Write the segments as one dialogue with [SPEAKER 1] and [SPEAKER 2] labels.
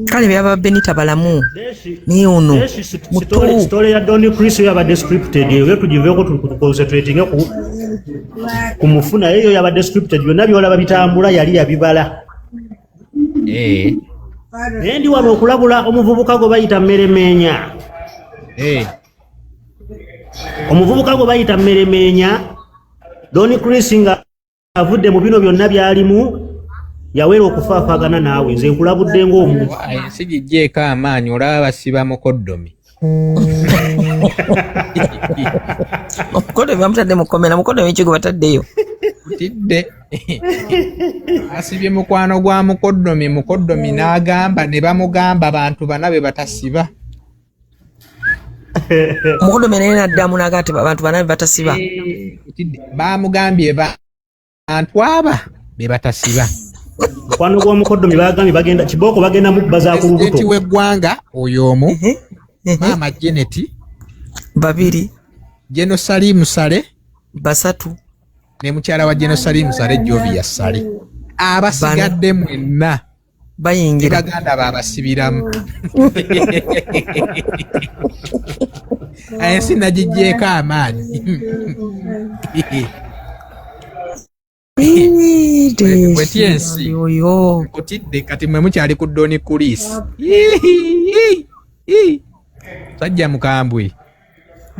[SPEAKER 1] Kale byaba Benita balamu ni ono
[SPEAKER 2] story ya Don Chris yabadde scripted eyo tugiveeko tuconcentrating ku mufuna eyo yabadde scripted byonna byolaba bitambula yali yabibala ndi wano okulabula omuvubuka gwe bayita Mmeremenya omuvubuka gwe bayita Mmeremenya Don Chris nga avudde mu bino byonna byalimu yawera okufaafagana naawe nze nkulabudde ng'omuntu
[SPEAKER 3] ensi gijjeeko amaanyi olaba basiba mukoddomi
[SPEAKER 1] omukoddomi bamutadde mukomera mukoddomi ekyo gwe bataddeyo
[SPEAKER 3] tidde asibye mukwano gwa mukoddomi n'agamba ne bamugamba abantu bana be batasiba
[SPEAKER 1] mukoddomi naye naddamu n'agamba ati abantu bana be batasiba
[SPEAKER 3] bamugambye bantu aba be batasiba
[SPEAKER 2] mukwano gwa mukoddomi bagambye bagenda Kiboko bagenda mubbaza ku lubuto
[SPEAKER 3] eti w'eggwanga oyo omu maama Jeneti
[SPEAKER 1] babiri
[SPEAKER 3] Jeno Salimu Sale
[SPEAKER 1] basatu
[SPEAKER 3] ne mukyala wa Jeno Salimu Sale Jovia Sale abasigadde mwenna
[SPEAKER 1] bayingira
[SPEAKER 3] baganda babasibiramu ensi nagijjeeko amaanyi Kwetiensi
[SPEAKER 1] oyo
[SPEAKER 3] kutidde kati mwe mukyali ku Don Chris sajja mukambwe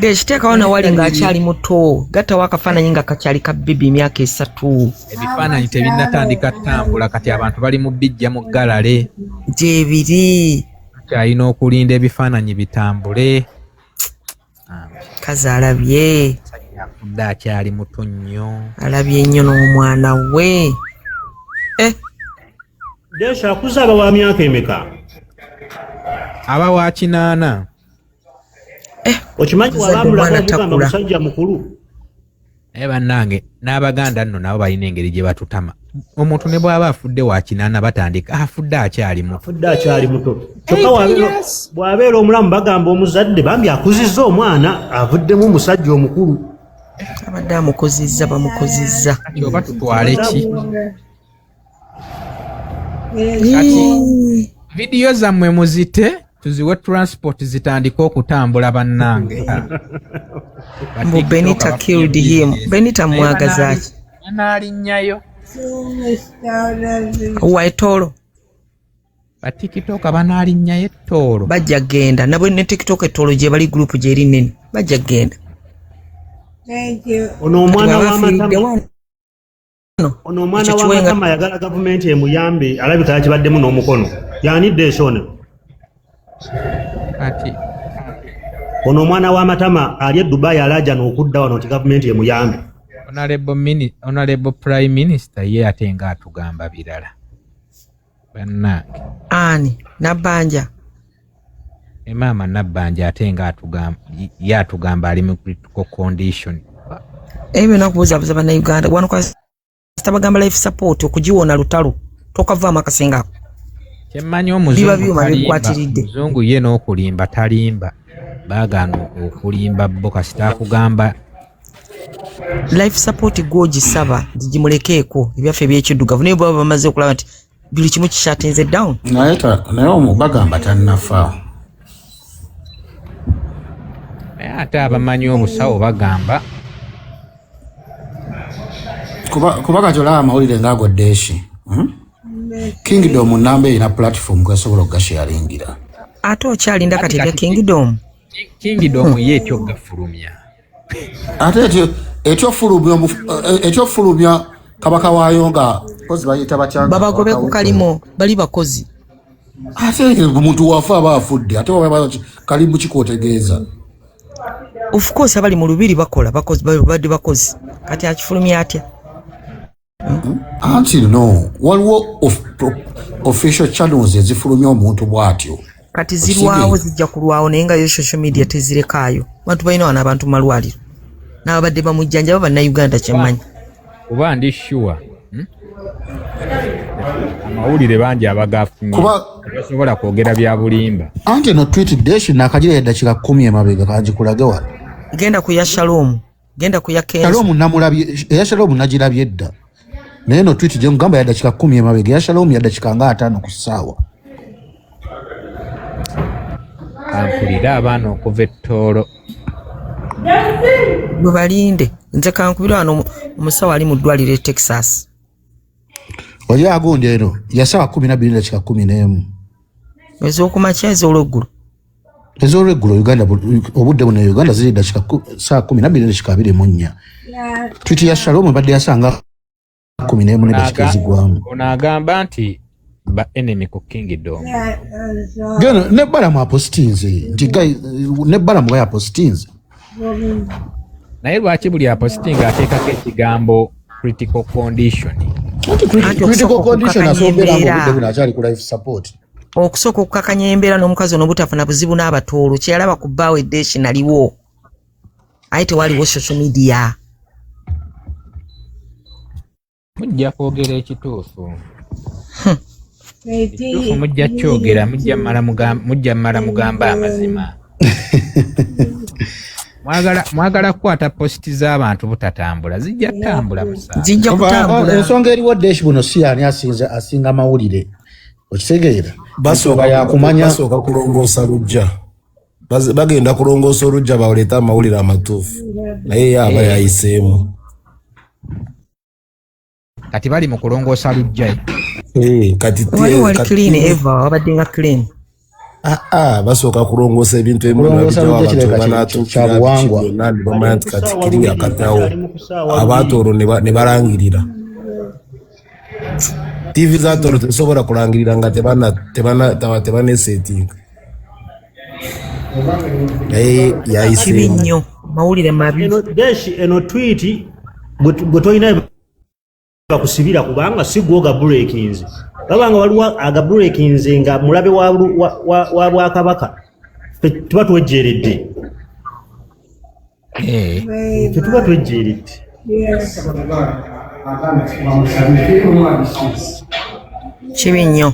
[SPEAKER 1] kiteekawo nawali ng'akyali muto gattawo akafaananyi nga kakyali ka bibi emyaka 3
[SPEAKER 3] ebifaananyi tebinnatandika ttambula kati abantu bali mu bijja mu galale
[SPEAKER 1] gyebiri
[SPEAKER 3] kyalina okulinda ebifaananyi bitambule
[SPEAKER 1] kazi alabye
[SPEAKER 3] afudde akyali muto nnyo
[SPEAKER 1] alabye nnyo n'omwana we
[SPEAKER 2] Desha akuzaaba wa myaka emeka
[SPEAKER 3] aba wa 8
[SPEAKER 2] okimanyi wabamulaba musajja mukulu
[SPEAKER 3] bannange n'abaganda nno nabo balina engeri gye batutama omuntu ne bw'aba afudde wa 8 batandika afudde akyali
[SPEAKER 2] muto kyokka bw'abeera omulamu bagamba omuzadde bambi akuzizza omwana avuddemu omusajja omukulu
[SPEAKER 1] abadde amukozizza bamukozizza
[SPEAKER 3] oba tutwale ki kati vidiyo zammwe muzite tuziwe transport zitandika okutambula bannange
[SPEAKER 1] mbu Benita killed him Benita mwagazaki
[SPEAKER 3] analinnyayo
[SPEAKER 1] waetolo
[SPEAKER 3] batikitoka banalinnyayo ettolo
[SPEAKER 1] bajja genda nabwe ne tiktok ettolo gye bali group gye eri nene bajja genda
[SPEAKER 2] ono omwana w'amatama ayagala gavumenti emuyambe alabika yakibaddemu n'omukono yanidde eshone
[SPEAKER 3] kati
[SPEAKER 2] ono omwana w'amatama ali e Dubai alaja n'okudda wano nti gavumenti emuyambe
[SPEAKER 3] honorable prime minister ye ate nga atugamba birala bannange
[SPEAKER 1] ani Nabbanja
[SPEAKER 3] maama Nabbanja ate nga atugamba ali mu critical condition
[SPEAKER 1] ebyo nakubuuzabuuza bannayuganda wano tabagamba life support okugiwona lutalo tokavaamu akasenga ako
[SPEAKER 3] kyemmanyi omuzungu ye n'okulimba talimba baagaana okulimba bo kasita akugamba
[SPEAKER 1] life support gwogisaba gimulekeeko ebyaffe ebyekiddugavu naye baba bamaze okulaba nti buli kimu kishatinze down
[SPEAKER 4] naye omubagamba tannafa
[SPEAKER 3] ate abamanyi obusawo bagamba
[SPEAKER 4] kuba kati olaba amawulire ngaago Deshi Kingdom namba erina platform gasobola ogasharingira
[SPEAKER 1] ate okyalinda kati ebya Kingdom
[SPEAKER 3] ye etyo gafulumya
[SPEAKER 4] ate etyo fulumya kabaka waayo nga kozi bayita bakyanga
[SPEAKER 1] babagobe ku kalimo bali bakozi
[SPEAKER 4] ate omuntu wafa aba afudde ate kalimu kikotegeeza
[SPEAKER 1] of course abali mu lubiri bakola badde bakozi kati akifulumya atya
[SPEAKER 4] until no waliwo official channels ezifulumya omuntu bwatyo
[SPEAKER 1] kati zirwawo zijja kulwawo naye nga yo social media tezirekaayo bantu balina wana abantu malwaliro n'ababadde bamujjanja bannayuganda kyemmanyi
[SPEAKER 3] kuba ndi sure amawulire bangi abagafunye basobola kwogera bya bulimba
[SPEAKER 4] anti no tweet Deshi nakagira eddakiika 10 emabega kanjikulage wano
[SPEAKER 1] genda ku ya Shalom genda ku ya Kenzo
[SPEAKER 4] Shalom namulabye ya Shalom nagirabye edda naye no tweet je mugamba yaddakiika 10 emabega ya Shalom yaddakiika nga 5 ku ssaawa
[SPEAKER 3] kampulira abaana okuva ettoolo.
[SPEAKER 1] Bwe balinde nze kankubira wano omusawo ali mu ddwaliro e Texas.
[SPEAKER 4] Oli agundi eno yasawa 12:11
[SPEAKER 1] ez'okumakya ez'olweggulo.
[SPEAKER 4] Ez'olweggulo Uganda obudde buno Uganda ziri dakika saa 12:24. Twiti ya Shalom badde yasanga 11:00 ezigwamu.
[SPEAKER 3] Ono agamba nti ba enemy ku Kingdom.
[SPEAKER 4] Gano ne balamu apostinze nti ne balamu baya apostinze.
[SPEAKER 3] Naye lwaki buli apostinga ateekako ekigambo critical condition?
[SPEAKER 4] Critical condition asombera mu budde buno akyali ku life support.
[SPEAKER 1] Okusooka okukakanya embeera n'omukazi ono butafuna buzibu n'abatoolo kyeyalaba ku bbaawo eddeeshi naliwo aye tewaliwo social media.
[SPEAKER 3] Mujja kwogera ekituufu. Ekituufu mujja kyogera, mujja mmala mugamba amazima. Mwagala kukwata positi z'abantu butatambula, zijja kutambula musa.
[SPEAKER 1] Zijja kutambula.
[SPEAKER 4] Ensonga eriwo Desh buno si ani asinga mawulire. Okitegeera?
[SPEAKER 5] Basooka kulongoosa lujja. Bagenda kulongoosa olujja bawuleeta amawulire amatuufu. Naye ye aba yayiseemu.
[SPEAKER 3] Kati bali mu kulongoosa lujja.
[SPEAKER 5] Kati
[SPEAKER 1] wali clean Eva wabadde nga clean.
[SPEAKER 5] Basooka kulongoosa ebintu bamanya nti kati kiri akatawo abaatoolo ne balangirira. TV za Tooro tesobola kulangirira nga tebanesetinga. Naye
[SPEAKER 1] kibi nnyo mawulire mabi.
[SPEAKER 2] Eno tweet bwe tolina bakusibira kubanga si gwo ga breakings. Babanga waliwo aga breakings nga mulabe wa Bwakabaka tuba twejeredde. Tuba twejeredde. Kibi nnyo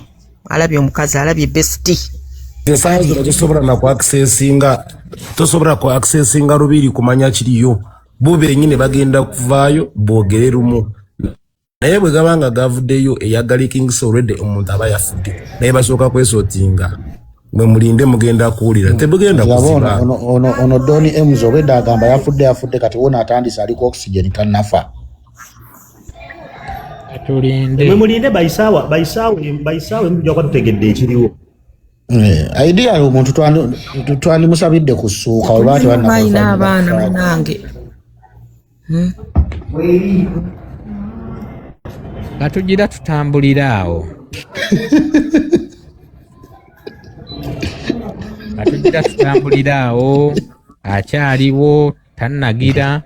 [SPEAKER 2] alabye omukazi alabye besiti.
[SPEAKER 5] Tosobola ku accessinga lubiri kumanya kiriyo. Bo benyine bagenda kuvaayo boogere lumu. Naye bwe gabanga gavuddeyo eyagala Kings already omuntu aba yafudde. Naye basooka kwesootinga. Mwe mulinde mugenda kuwulira. Tebugenda kuziba.
[SPEAKER 4] Ono Doni Ems obedda agamba yafudde kati wona atandise aliko oxygen tannafa.
[SPEAKER 2] Mwe mulinde bayisawe mujja kwatutegedde ekiriwo.
[SPEAKER 4] Idea omuntu twandimusabidde kusuuka olwati
[SPEAKER 1] balina abaana munange.
[SPEAKER 3] Katugira tutambulira awo. Katugira tutambulira awo. Akyaliwo tannagira.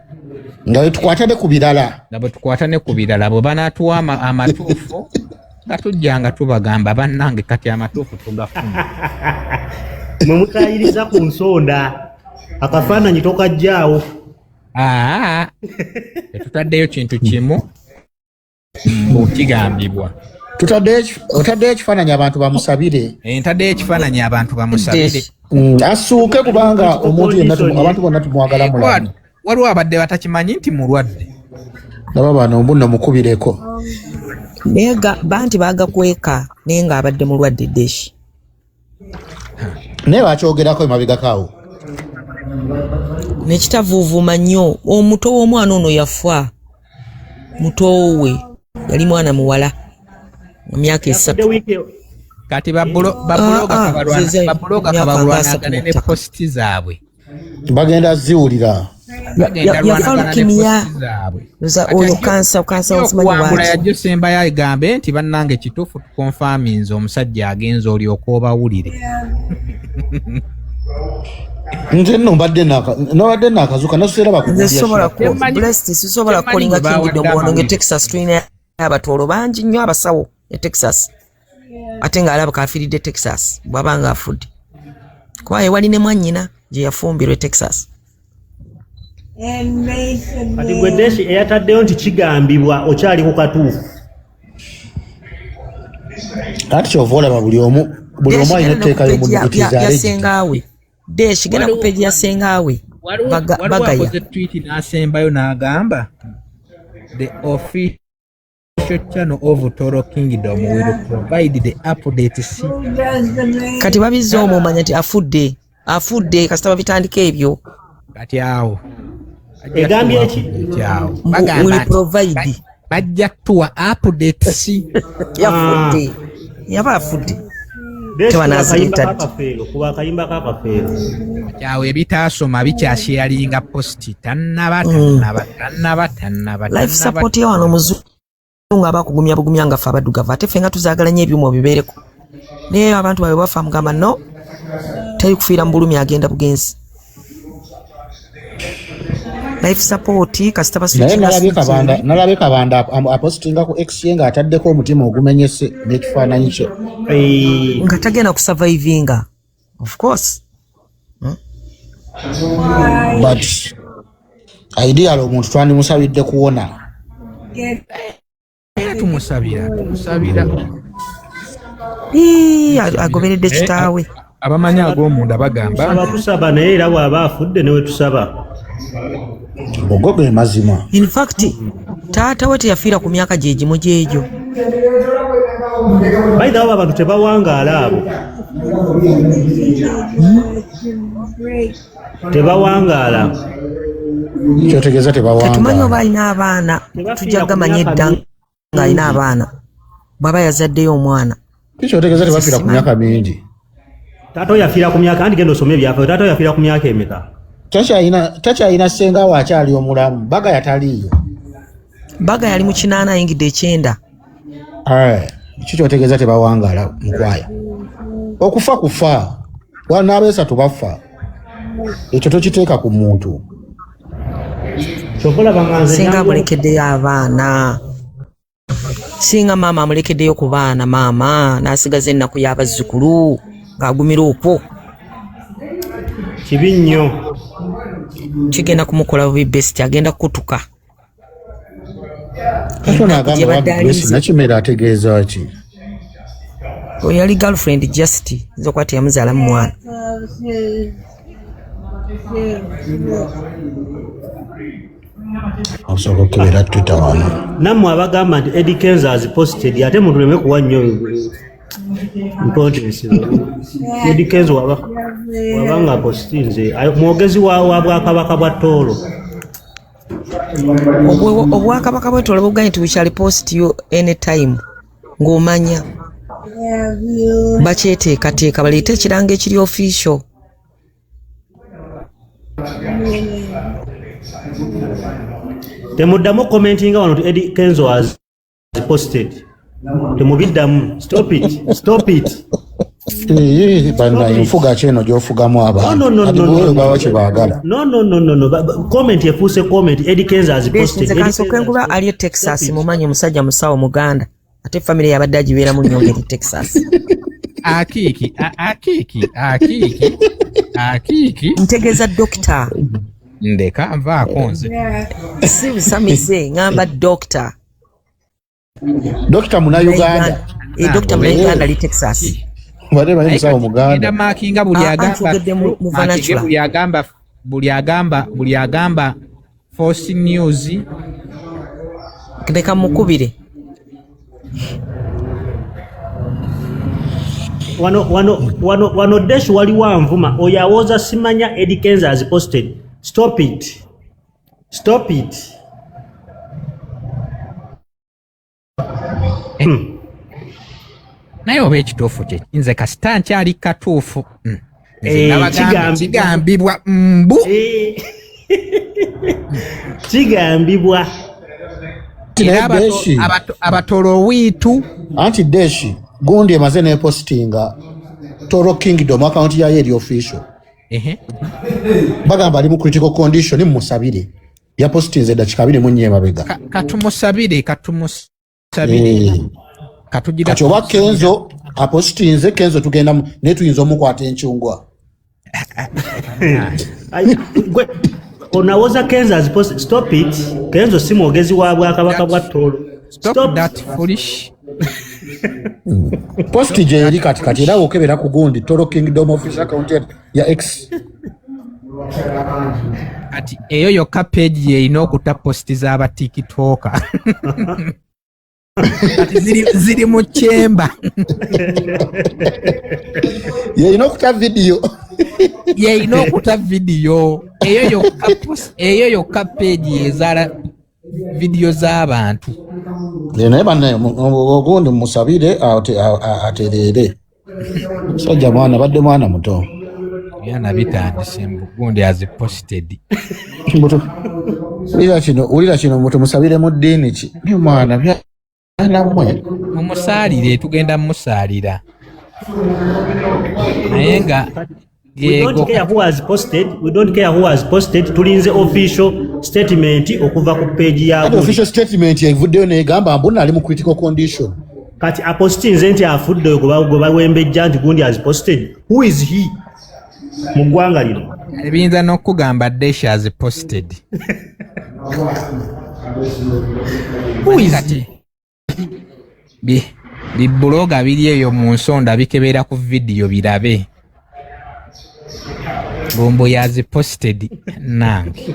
[SPEAKER 4] Nga tukwatane ku birala.
[SPEAKER 3] Nga tukwatane ku birala bwe banatuwa amatuufu. Katujjanga tubagamba bannange kati amatuufu tugafuna.
[SPEAKER 2] Mwe mutayiriza ku nsonda akafaananyi tokajjaawo.
[SPEAKER 3] Tetutaddeyo kintu kimu kigambibwa.
[SPEAKER 4] Otaddeyo ekifaananyi abantu bamusabire.
[SPEAKER 3] Ntaddeyo ekifaananyi abantu bamusabire.
[SPEAKER 4] Asuuke kubanga omuntu yenna abantu bonna tumwagala mulamu.
[SPEAKER 3] Waliwo abadde batakimanyi nti mulwadde.
[SPEAKER 4] Naba bano mbuno mukubireko.
[SPEAKER 1] Naye banti bagakweka naye ng'abadde mulwadde Deshi.
[SPEAKER 4] Naye bakyogerako emabegakaawo.
[SPEAKER 1] Nekitavuuvuma nnyo omuto w'omwana ono yafa. Muto we yali mwana muwala mu myaka 3.
[SPEAKER 3] Kati babuloga kabalwanagane ne positi zaabwe.
[SPEAKER 4] Bagenda ziwulira.
[SPEAKER 1] Yafa lukimiya. Oyo kansa omusimanyi
[SPEAKER 3] wangula yajjo Semba yagambe nti bannange kituufu tukonfaminze omusajja agenza olyoka obawulire.
[SPEAKER 4] Nze nno mbadde nakazuka nasobola bakugubya.
[SPEAKER 1] Sisobola kukolinga Kingdom ono nge Texas tulina abatoolo bangi nnyo abasawo e Texas. Ate ng'alaba kafiiridde Texas bw'abanga afudde. Kuba wali ne mwannyina gye yafumbirwa e Texas.
[SPEAKER 2] Kati gwe Deshi eyataddeyo nti kigambibwa okyali ku katuufu.
[SPEAKER 4] Kati kyova olaba buli omu alina etteeka y'omuddukiza
[SPEAKER 1] yasengaawe. Deshi genda ku peegi yasengaawe. Bagaya.
[SPEAKER 3] Tweet n'asembayo n'agamba the official channel of Toro Kingdom will provide the updates.
[SPEAKER 1] Kati babizza omwo omanya nti afudde. afudde kasita babitandika ebyo
[SPEAKER 3] kati awo
[SPEAKER 2] egambye eki
[SPEAKER 1] will provide
[SPEAKER 3] bajja kutuwa updates
[SPEAKER 1] yafudde yaba afudde
[SPEAKER 2] kuba akayimba kakafeero
[SPEAKER 3] kyawe ebitaasoma bikyasharinga posti tannaba
[SPEAKER 1] life support ya wano muzungu abakugumya bugumya nga ffe abaddugavu ate ffe nga tuzaagala nnyo ebyuma bibeereko naye abantu babe bafa mugamba no teri kufiira mu bulumi agenda bugenzi life support kasita
[SPEAKER 4] nalabe kabanda apostinga ku x nga ataddeko omutima ogumenyese n'ekifaananyi kye
[SPEAKER 1] nga tagenda kusurvivinga of course
[SPEAKER 4] but ideal omuntu twandimusabidde kuwona
[SPEAKER 3] tumusabira
[SPEAKER 1] agoberedde kitaawe
[SPEAKER 3] abamanyi ag'omunda bagamba
[SPEAKER 2] tusaba naye era bw'aba afudde newe tusaba
[SPEAKER 4] ogoge mazima
[SPEAKER 1] in fact taata we teyafiira ku myaka gye gimu gyegyo
[SPEAKER 2] bayitawo abantu tebawangaala abo tebawangaala
[SPEAKER 4] kyotegeeza
[SPEAKER 1] tetumanyi oba alina abaana tujja gamanya edda ng'alina abaana bw'aba yazaddeyo omwana
[SPEAKER 4] kikyotegeeza tebafiira ku myaka mingi
[SPEAKER 2] taata yafiira ku myaka andi genda osome ebyafaayo taata yafiira ku myaka emeka
[SPEAKER 4] takyalina ssenga we akyali omulamu baga yataliiyo
[SPEAKER 1] baga yali mu 8 ayingidde 9
[SPEAKER 4] kikyotegeeza tebawangaala mukwaya okufa wanaabeesatu bafa ekyo tokiteeka ku muntu
[SPEAKER 1] singa amulekeddeyo abaana singa maama amulekeddeyo ku baana maama n'asigaza ennaku y'abazzukulu ng'agumira okwo
[SPEAKER 2] kibi nnyo
[SPEAKER 1] kigenda kumukola bubi best agenda kukutuka
[SPEAKER 4] nakimera ategeeza ki
[SPEAKER 1] oyo yali girlfriend just zokuba teyamuzaalamu mwana
[SPEAKER 4] osobola okukebera twitter wano
[SPEAKER 2] nammwe abagamba nti Eddie Kenzo aziposted ate mutuleme kuwa nnyo importance Eddie Kenzo wabanga postinze mwogezi wa bwakabaka bwa Tooro
[SPEAKER 1] obwakabaka bwe Tooro buganye nti we shall post you anytime ng'omanya bakyeteekateeka baleete ekiranga ekiri official
[SPEAKER 2] temuddamu commentinga wano nti Eddie Kenzo has posted temubiddamu stop it
[SPEAKER 4] bana enfuga kyeno gy'ofugamu abantu kyebaagala
[SPEAKER 2] comment efuuse comment Eddie Kenzo has posted
[SPEAKER 1] kansooka engula ali e Texas mumanyi omusajja musawo muganda ate family yabadde agibeeramu nnyo ngeri Texas
[SPEAKER 3] akiiki
[SPEAKER 1] ntegeeza dokita
[SPEAKER 3] ndeka nvaako nze
[SPEAKER 1] si busamize ngamba dokita
[SPEAKER 4] munauganda
[SPEAKER 1] dokita munauganda ali Texas
[SPEAKER 4] bade bali musawo muganda
[SPEAKER 3] makinga buli agamba Force News
[SPEAKER 1] leka mukubire
[SPEAKER 2] wano Deshu waliwo anvuma oyo awooza simanya Eddie Kenzo has posted stop it
[SPEAKER 3] naye oba ekituufu kye nze kasita nkyali katuufu kigambibwa mbu
[SPEAKER 2] kigambibwa
[SPEAKER 3] abatolo wiitu
[SPEAKER 4] anti Deshi gundi emaze nepostinga Toro Kingdom account yayo eri official bagamba ali mu critical condition musabire yapostinze dakika 24 mabega
[SPEAKER 3] katumusabire
[SPEAKER 4] kati oba Kenzo apostinze Kenzo tugenda ne tuyinza omukwata enkyungwa
[SPEAKER 2] onawoza Kenzo has posted stop it Kenzo si mwogezi wa bwakabaka bwa Tooro
[SPEAKER 3] stop that foolish
[SPEAKER 4] posti je eri katikati era okebera ku gundi Toro Kingdom office account ya X
[SPEAKER 3] ati eyo yokka page yerina okuta posti z'aba tiktoka ati ziri mu kyemba
[SPEAKER 4] yerina okuta video
[SPEAKER 3] yeyina okuta vidiyo eyo yokka peegi ezaala vidiyo z'abantu.
[SPEAKER 4] naye banne ogundi musabire atereere. Sajja mwana badde mwana muto.
[SPEAKER 3] Byana bitandise gundi aziposted.
[SPEAKER 4] Ulira kino muto musabire mu ddiini ki? Ni mwana byana mmwe.
[SPEAKER 3] Mumusaalire tugenda mumusaalira. Naye nga
[SPEAKER 2] We don't care who has posted. We don't care who has posted. Tulinze official statement okuva ku page ya
[SPEAKER 4] Gundi. Official statement evuddeyo negamba mbona ali mu critical condition.
[SPEAKER 2] Kati apostinze nti afudde gwe bawembejja nti Gundi has posted. Who is he? Mu ggwanga lino.
[SPEAKER 3] Ebiyinza n'okugamba Desha has posted.
[SPEAKER 2] Who is he?
[SPEAKER 3] Bibuloga biri eyo mu nsonda bikebera ku vidiyo birabe. Bombo yazi posted nange.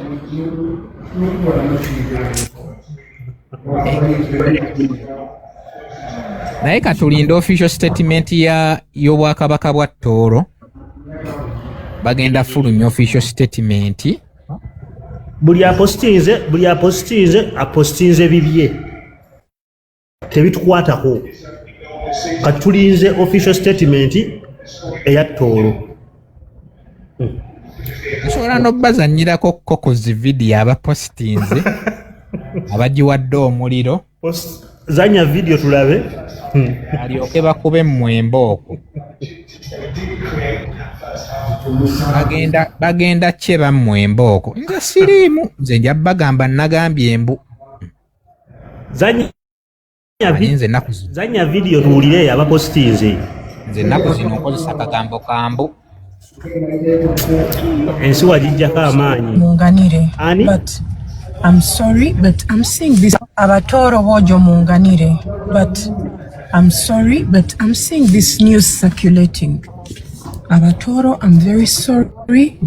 [SPEAKER 3] Naye katulinda official statement y'Obwakabaka bwa Tooro. Bagenda fulumya official statement.
[SPEAKER 2] Buli apostinze bibye. Tebitukwatako. Katulinze official statement eya Tooro.
[SPEAKER 3] Nsobola n'obbazannyirako kokozi vidiyo abapostinze abagiwadde omuliro.
[SPEAKER 2] Zanya video tulabe.
[SPEAKER 3] Alyoke bakube mmwembooko. Bagenda kye bammwembooko. Nze siriimu. Nze nja bagamba nagambye embu.
[SPEAKER 2] Zanya video tuwulire abapostinze.
[SPEAKER 3] Nze ennaku zino nkozesa kagambo kambu.
[SPEAKER 2] Ensi wagijjako amaanyi.
[SPEAKER 6] Munganire.
[SPEAKER 2] Ani?
[SPEAKER 6] But I'm sorry, but I'm seeing this. Abatoro bojo munganire. But I'm sorry, but I'm seeing this news circulating. Abatoro, I'm very sorry,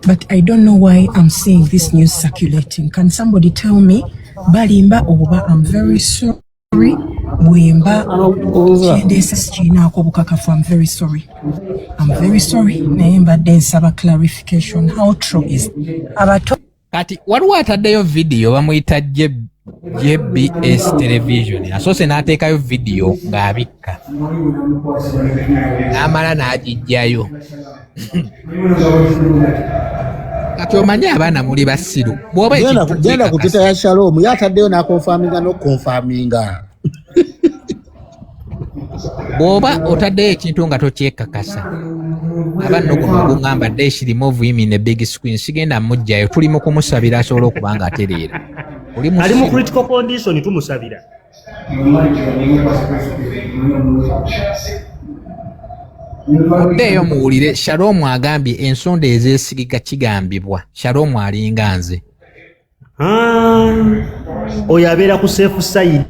[SPEAKER 6] but I don't know why I'm seeing this news circulating. Can somebody tell me? Balimba oba, I'm very sorry. Bwemba kiendesa china ko bukakafu, I'm very sorry. I'm very sorry. Naye mbadde nsaba clarification. How true is Abatoro?
[SPEAKER 3] Kati waliwo ataddeyo vidiyo bamuyita JBS television. Asoose n'ateekayo vidiyo ng'abikka. N'amala n'agijjayo. Kati omanye abaana muli basiru. Bw'oba
[SPEAKER 4] genda ku Twitter ya Shalom yataddeyo n'akonfaminga n'okonfaminga.
[SPEAKER 3] Bw'oba otaddeyo ekintu nga tokyekakasa. Abanno guno gungamba Desh remove him in a big screen. Sigenda mujjayo tuli mu kumusabira asobola okuba nga atereera.
[SPEAKER 2] Ali mu critical condition tumusabira.
[SPEAKER 3] Oddeeyo muwulire Shalom agambye ensonda ezeesigika kigambibwa. Shalom alinga nze.
[SPEAKER 2] Oyo abeera ku safe side.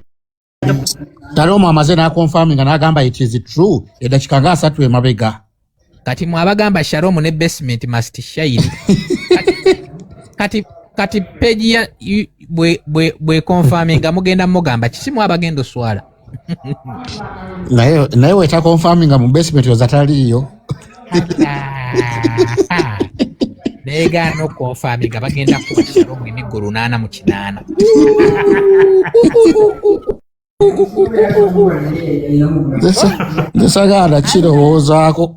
[SPEAKER 4] Shalom amaze n'akonfaminga n'agamba it is true. Eddakiika nga 3 emabega.
[SPEAKER 3] Kati mwabagamba Shalom ne basement must shine. Kati page ya bwe confirminga mugenda mugamba kisimu abagendo swala.
[SPEAKER 4] naye weta confirminga mu basement ozataliyo.
[SPEAKER 3] Nega no confirminga bagenda ku Shalom emigoro 8 mu 8.
[SPEAKER 4] Desagala kirowoozaako.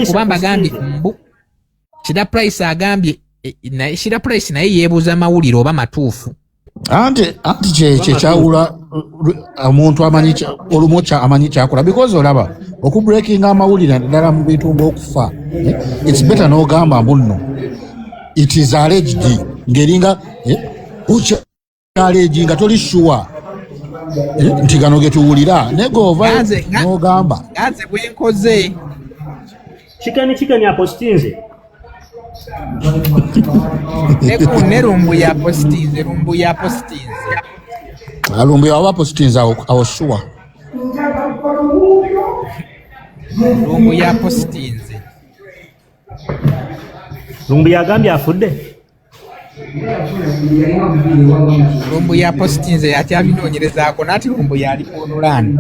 [SPEAKER 3] Kubamba agambye mbu Shida Price agambye Shida Price naye yeebuuza mawulire oba matuufu.
[SPEAKER 4] Anti kyawula omuntu amanyi olumocha amanyi kyakola because olaba okubreakinga amawulire ddala mu bintu ng'okufa. It's better n'ogamba mbuno it is alleged ngeringa alleged nga toli sure nti gano getuwulira negova n'ogamba
[SPEAKER 3] ganze bwenkoze
[SPEAKER 2] chikani apostinze
[SPEAKER 3] nerumbu ya postinze
[SPEAKER 4] alumbu ya wapostinze awo sure
[SPEAKER 3] rumbu ya postinze
[SPEAKER 2] rumbu yagambye afudde
[SPEAKER 3] rumbu ya postinze yati abinoonyerezaako nati rumbu yali ku Online.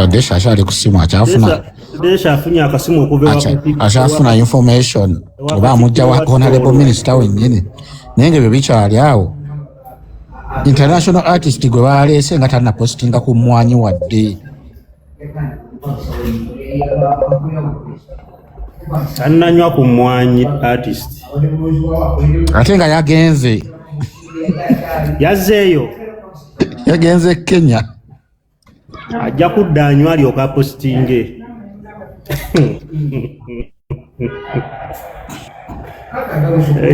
[SPEAKER 4] Desha ashali kusimu achafuna.
[SPEAKER 2] Desha afunye akasimu okuva
[SPEAKER 4] Achafuna information. Oba mujja wa honorable minister wenyini. Nenge byo bikyali awo. International artist gwe baleese nga talina postinga ku mwanyi wadde.
[SPEAKER 2] Annanywa ku mwanyi artist.
[SPEAKER 4] Ate nga yagenze.
[SPEAKER 2] Yazzeeyo.
[SPEAKER 4] Yagenze Kenya.
[SPEAKER 2] Ajja kudda anywa alyoka postinge.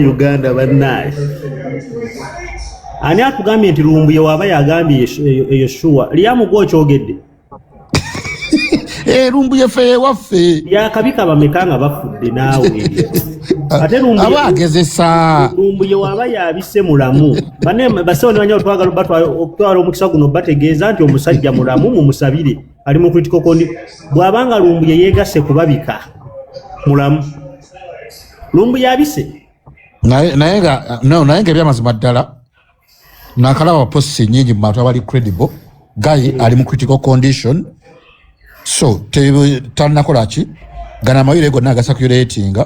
[SPEAKER 2] Uganda bannaye. Ani atugambye nti Lumbuye waba yagambye eyo shuwa lyamugo kyogedde.
[SPEAKER 4] Lumbuye fe waffe.
[SPEAKER 2] Yakabika bameka nga bafudde naawe. Ate Lumbuye
[SPEAKER 4] abagezesa.
[SPEAKER 2] Lumbuye waba yabise mulamu. Bane basewo nanya otwagala batwala omukisa guno bategeeza nti omusajja mulamu mumusabire ali mu critical condition. Bwabanga Lumbuye yegasse kubabika mulamu. Lumbuye yabise.
[SPEAKER 4] Naye nga ebyamazima ddala nakalaba posti nyingi mu bantu abali credible Guy ali mu critical condition so talinakola ki gana mawire gonna agasakulatinga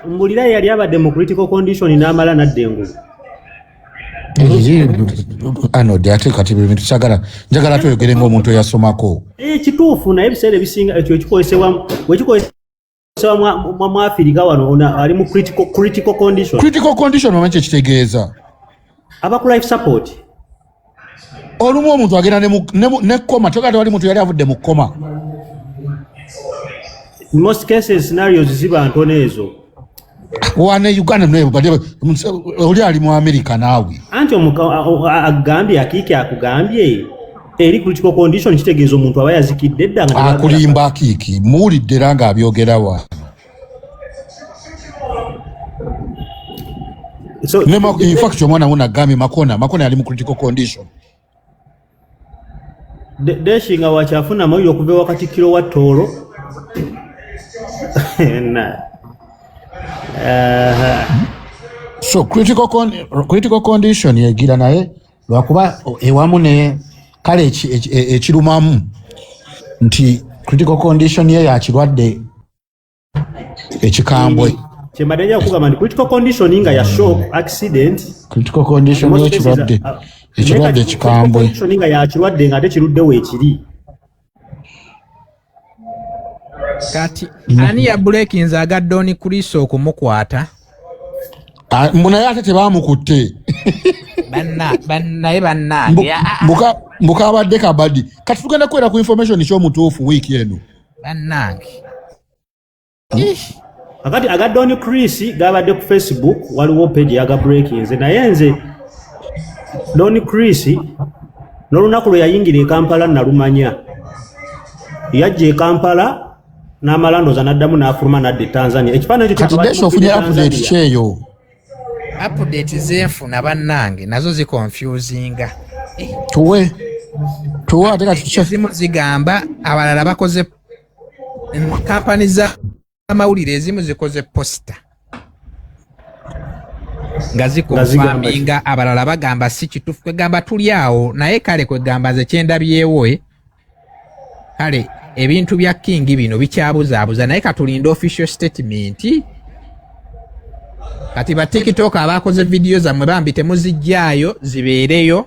[SPEAKER 2] mbulira yali abadde mu critical condition n'amala n'addengu
[SPEAKER 4] anode ate kati bintu njagala tweyogere ng'omuntu eyasomako
[SPEAKER 2] kituufu naye ebiseera ebisinga ekyo ekikozesebwa mu Afirika wano ali mu critical condition.
[SPEAKER 4] Critical condition omanyi kyekitegeeza
[SPEAKER 2] aba ku life support.
[SPEAKER 4] Olumu omuntu agenda ne koma tokati wali muntu yali avudde mu koma.
[SPEAKER 2] In most cases scenarios ziba ntono ezo.
[SPEAKER 4] Wane Uganda oli ali mu America naawe.
[SPEAKER 2] Anti agambye akiki akugambye eri critical condition kitegeeza omuntu aba yazikidde dda nga
[SPEAKER 4] akulimba akiki muwulidde era nga abyogerawa. So in fact omwana wona agambye Makona ali mu critical condition.
[SPEAKER 2] Deshinga wakyafuna amawulire okuva wakati kiro wa Tooro.
[SPEAKER 4] So critical condition yegira naye lwakuba ewamu ne kale ekirumamu nti critical condition ye yakirwadde ekikambwe.
[SPEAKER 2] Chemadeja okugamba nti critical condition nga ya shock accident.
[SPEAKER 4] Critical condition ye ekirwadde ekikambwe.
[SPEAKER 2] Condition nga ya kirwadde nga tekiruddewo ekiri.
[SPEAKER 3] Kati ani ya breakings agadde Oni Kristo okumukwata?
[SPEAKER 4] Mbona ate tebamukutte.
[SPEAKER 3] Bannange.
[SPEAKER 4] Mbukabadde kabadi. Kati tugenda kwera ku information ky'omutuufu wiiki eno.
[SPEAKER 3] Bannange.
[SPEAKER 2] Akati agadde Oni Chris gabadde ku Facebook waliwo page ya breakings naye nze Oni Chris n'olunaku lwe yayingira e Kampala nalumanya. Yajja e Kampala n'amalandoza n'addamu n'afuluma n'adda Tanzania. Ekifaananyi ekyo
[SPEAKER 4] kati desho ofunye update kyeyo.
[SPEAKER 3] Update zenfuna bannange nazo ziconfusinga.
[SPEAKER 4] Tuwe ate kati
[SPEAKER 3] zimu zigamba abalala bakoze kampani za amawulire ezimu zikoze posta nga zikonfaminga abalala bagamba si kituufu kwegamba tuli awo naye kale kwegamba ze kyendabyewo kale ebintu bya King bino bikyabuzaabuza naye katulinde official statement. Kati ba TikTok abakoze video zammwe bambi temuzijjaayo zibeereyo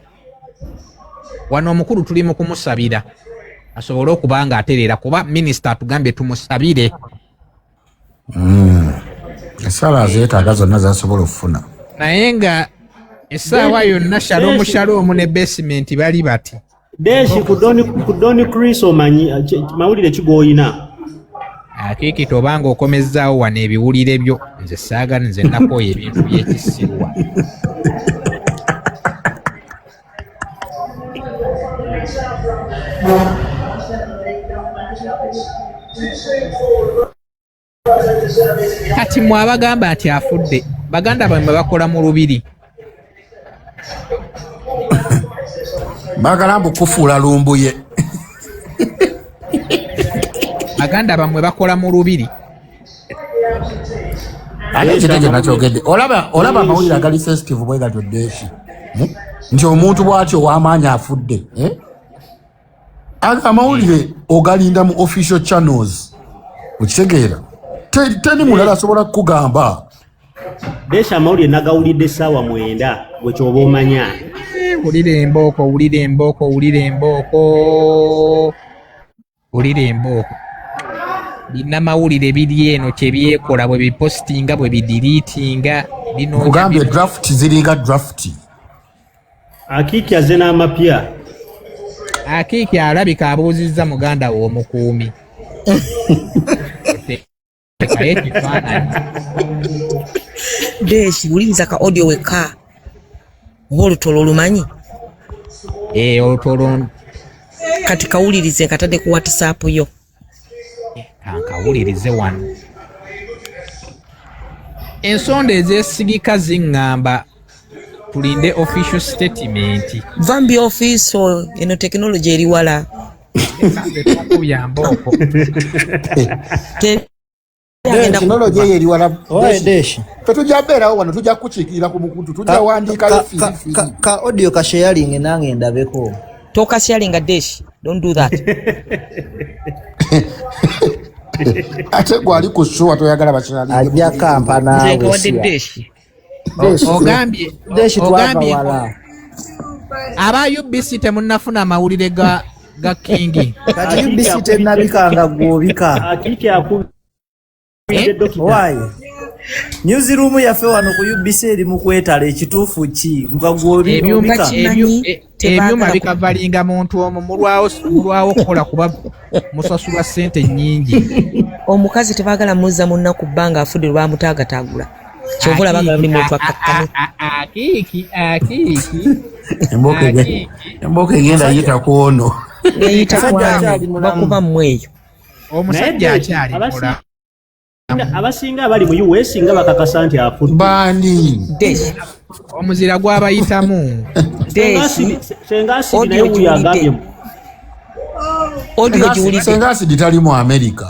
[SPEAKER 3] wano omukulu tuli mu kumusabira asobole okubanga aterera kuba minister atugambye tumusabire.
[SPEAKER 4] Esala zeetaaga zonna zasobola okufuna
[SPEAKER 3] naye nga essaawa yonna Shalom ne basement bali bati
[SPEAKER 2] Deshi ku Oni Chris omanyi mawulire kigoyina.
[SPEAKER 3] Akiki obanga okomezzaawo wano ebiwulire byo nze saagala nze nakooya ebintu by'ekisirwa. Kati mwabagamba nti afudde baganda bamwe bakola mu lubiri
[SPEAKER 4] bagala mbu kufuula lumbuye.
[SPEAKER 3] Baganda bamwe bakola mu lubiri.
[SPEAKER 4] Ate ekiteege nakyogedde. Olaba amawulire agali sensitive bwe gatyo Deshi. Nti omuntu bw'atyo w'amaanyi afudde. Amawulire ogalinda mu official channels. Okitegeera? Teri mulala asobola kukugamba.
[SPEAKER 2] Deshi amawulire nagawulidde essaawa 9 bwe kyoba omanya.
[SPEAKER 3] Wulire embooko, wulire embooko, wulire embooko. Wulire embooko. Bina mawulire biri eno kye byekola bwe bipostinga bwe bidiriitinga.
[SPEAKER 4] Kugambye draft ziringa draft.
[SPEAKER 2] Akiiki azze n'amapya.
[SPEAKER 3] Akiiki alabika abuuzizza muganda we omukuumi.
[SPEAKER 1] Deshi wuliriza ka audio weka. Oba olutolo olumanyi?
[SPEAKER 3] Olutolo
[SPEAKER 1] kati kawulirize katadde ku WhatsApp yo.
[SPEAKER 3] Kankawulirize wano. Ensonda ezeesigika ziŋŋamba tulinde official statement.
[SPEAKER 1] Vambi office eno technology eri wala.
[SPEAKER 3] Yambooko.
[SPEAKER 4] Technology eri wala. Deshi. Tujja beerawo wano tujja kukiikirira ku mukutu tujja wandiikayo
[SPEAKER 7] ka audio ka sharing nange ndabeko.
[SPEAKER 1] Toka sharing a Deshi. Don't do that.
[SPEAKER 4] Ate gwali ku show toyagala basharing.
[SPEAKER 7] Ajja kampa nawe.
[SPEAKER 1] Deshi.
[SPEAKER 3] Ogambye.
[SPEAKER 7] Deshi twagala.
[SPEAKER 3] Aba UBC temunnafuna amawulire ga Kingi.
[SPEAKER 7] Kati UBC tennabikanga gwobika.
[SPEAKER 2] Akiiki akubye.
[SPEAKER 7] Why? Newsroom yaffe wano ku UBC eri mu kwetala ekituufu ki nga gwobika.
[SPEAKER 3] Ebyuma bikavalinga muntu omu mulwawo kukola kuba musasula ssente nnyingi.
[SPEAKER 1] Omukazi tebagala muzza munnaku bbanga afudde lwamutagatagula. Kyovula bagala buli muntu akakkane.
[SPEAKER 3] Akiiki.
[SPEAKER 4] Embooko egenda yita kwono.
[SPEAKER 1] Yita kwono. Bakuba mmweyo.
[SPEAKER 3] Omusajja akyali kola.
[SPEAKER 2] Abasinga abali mu US nga bakakasa nti afudde.
[SPEAKER 4] Bani.
[SPEAKER 1] Deshi.
[SPEAKER 3] Omuzira gw'abayitamu.
[SPEAKER 1] Deshi.
[SPEAKER 2] Sengasi naye wuyo agambye.
[SPEAKER 1] Audio giwulidde.
[SPEAKER 4] Sengasi ditali mu America.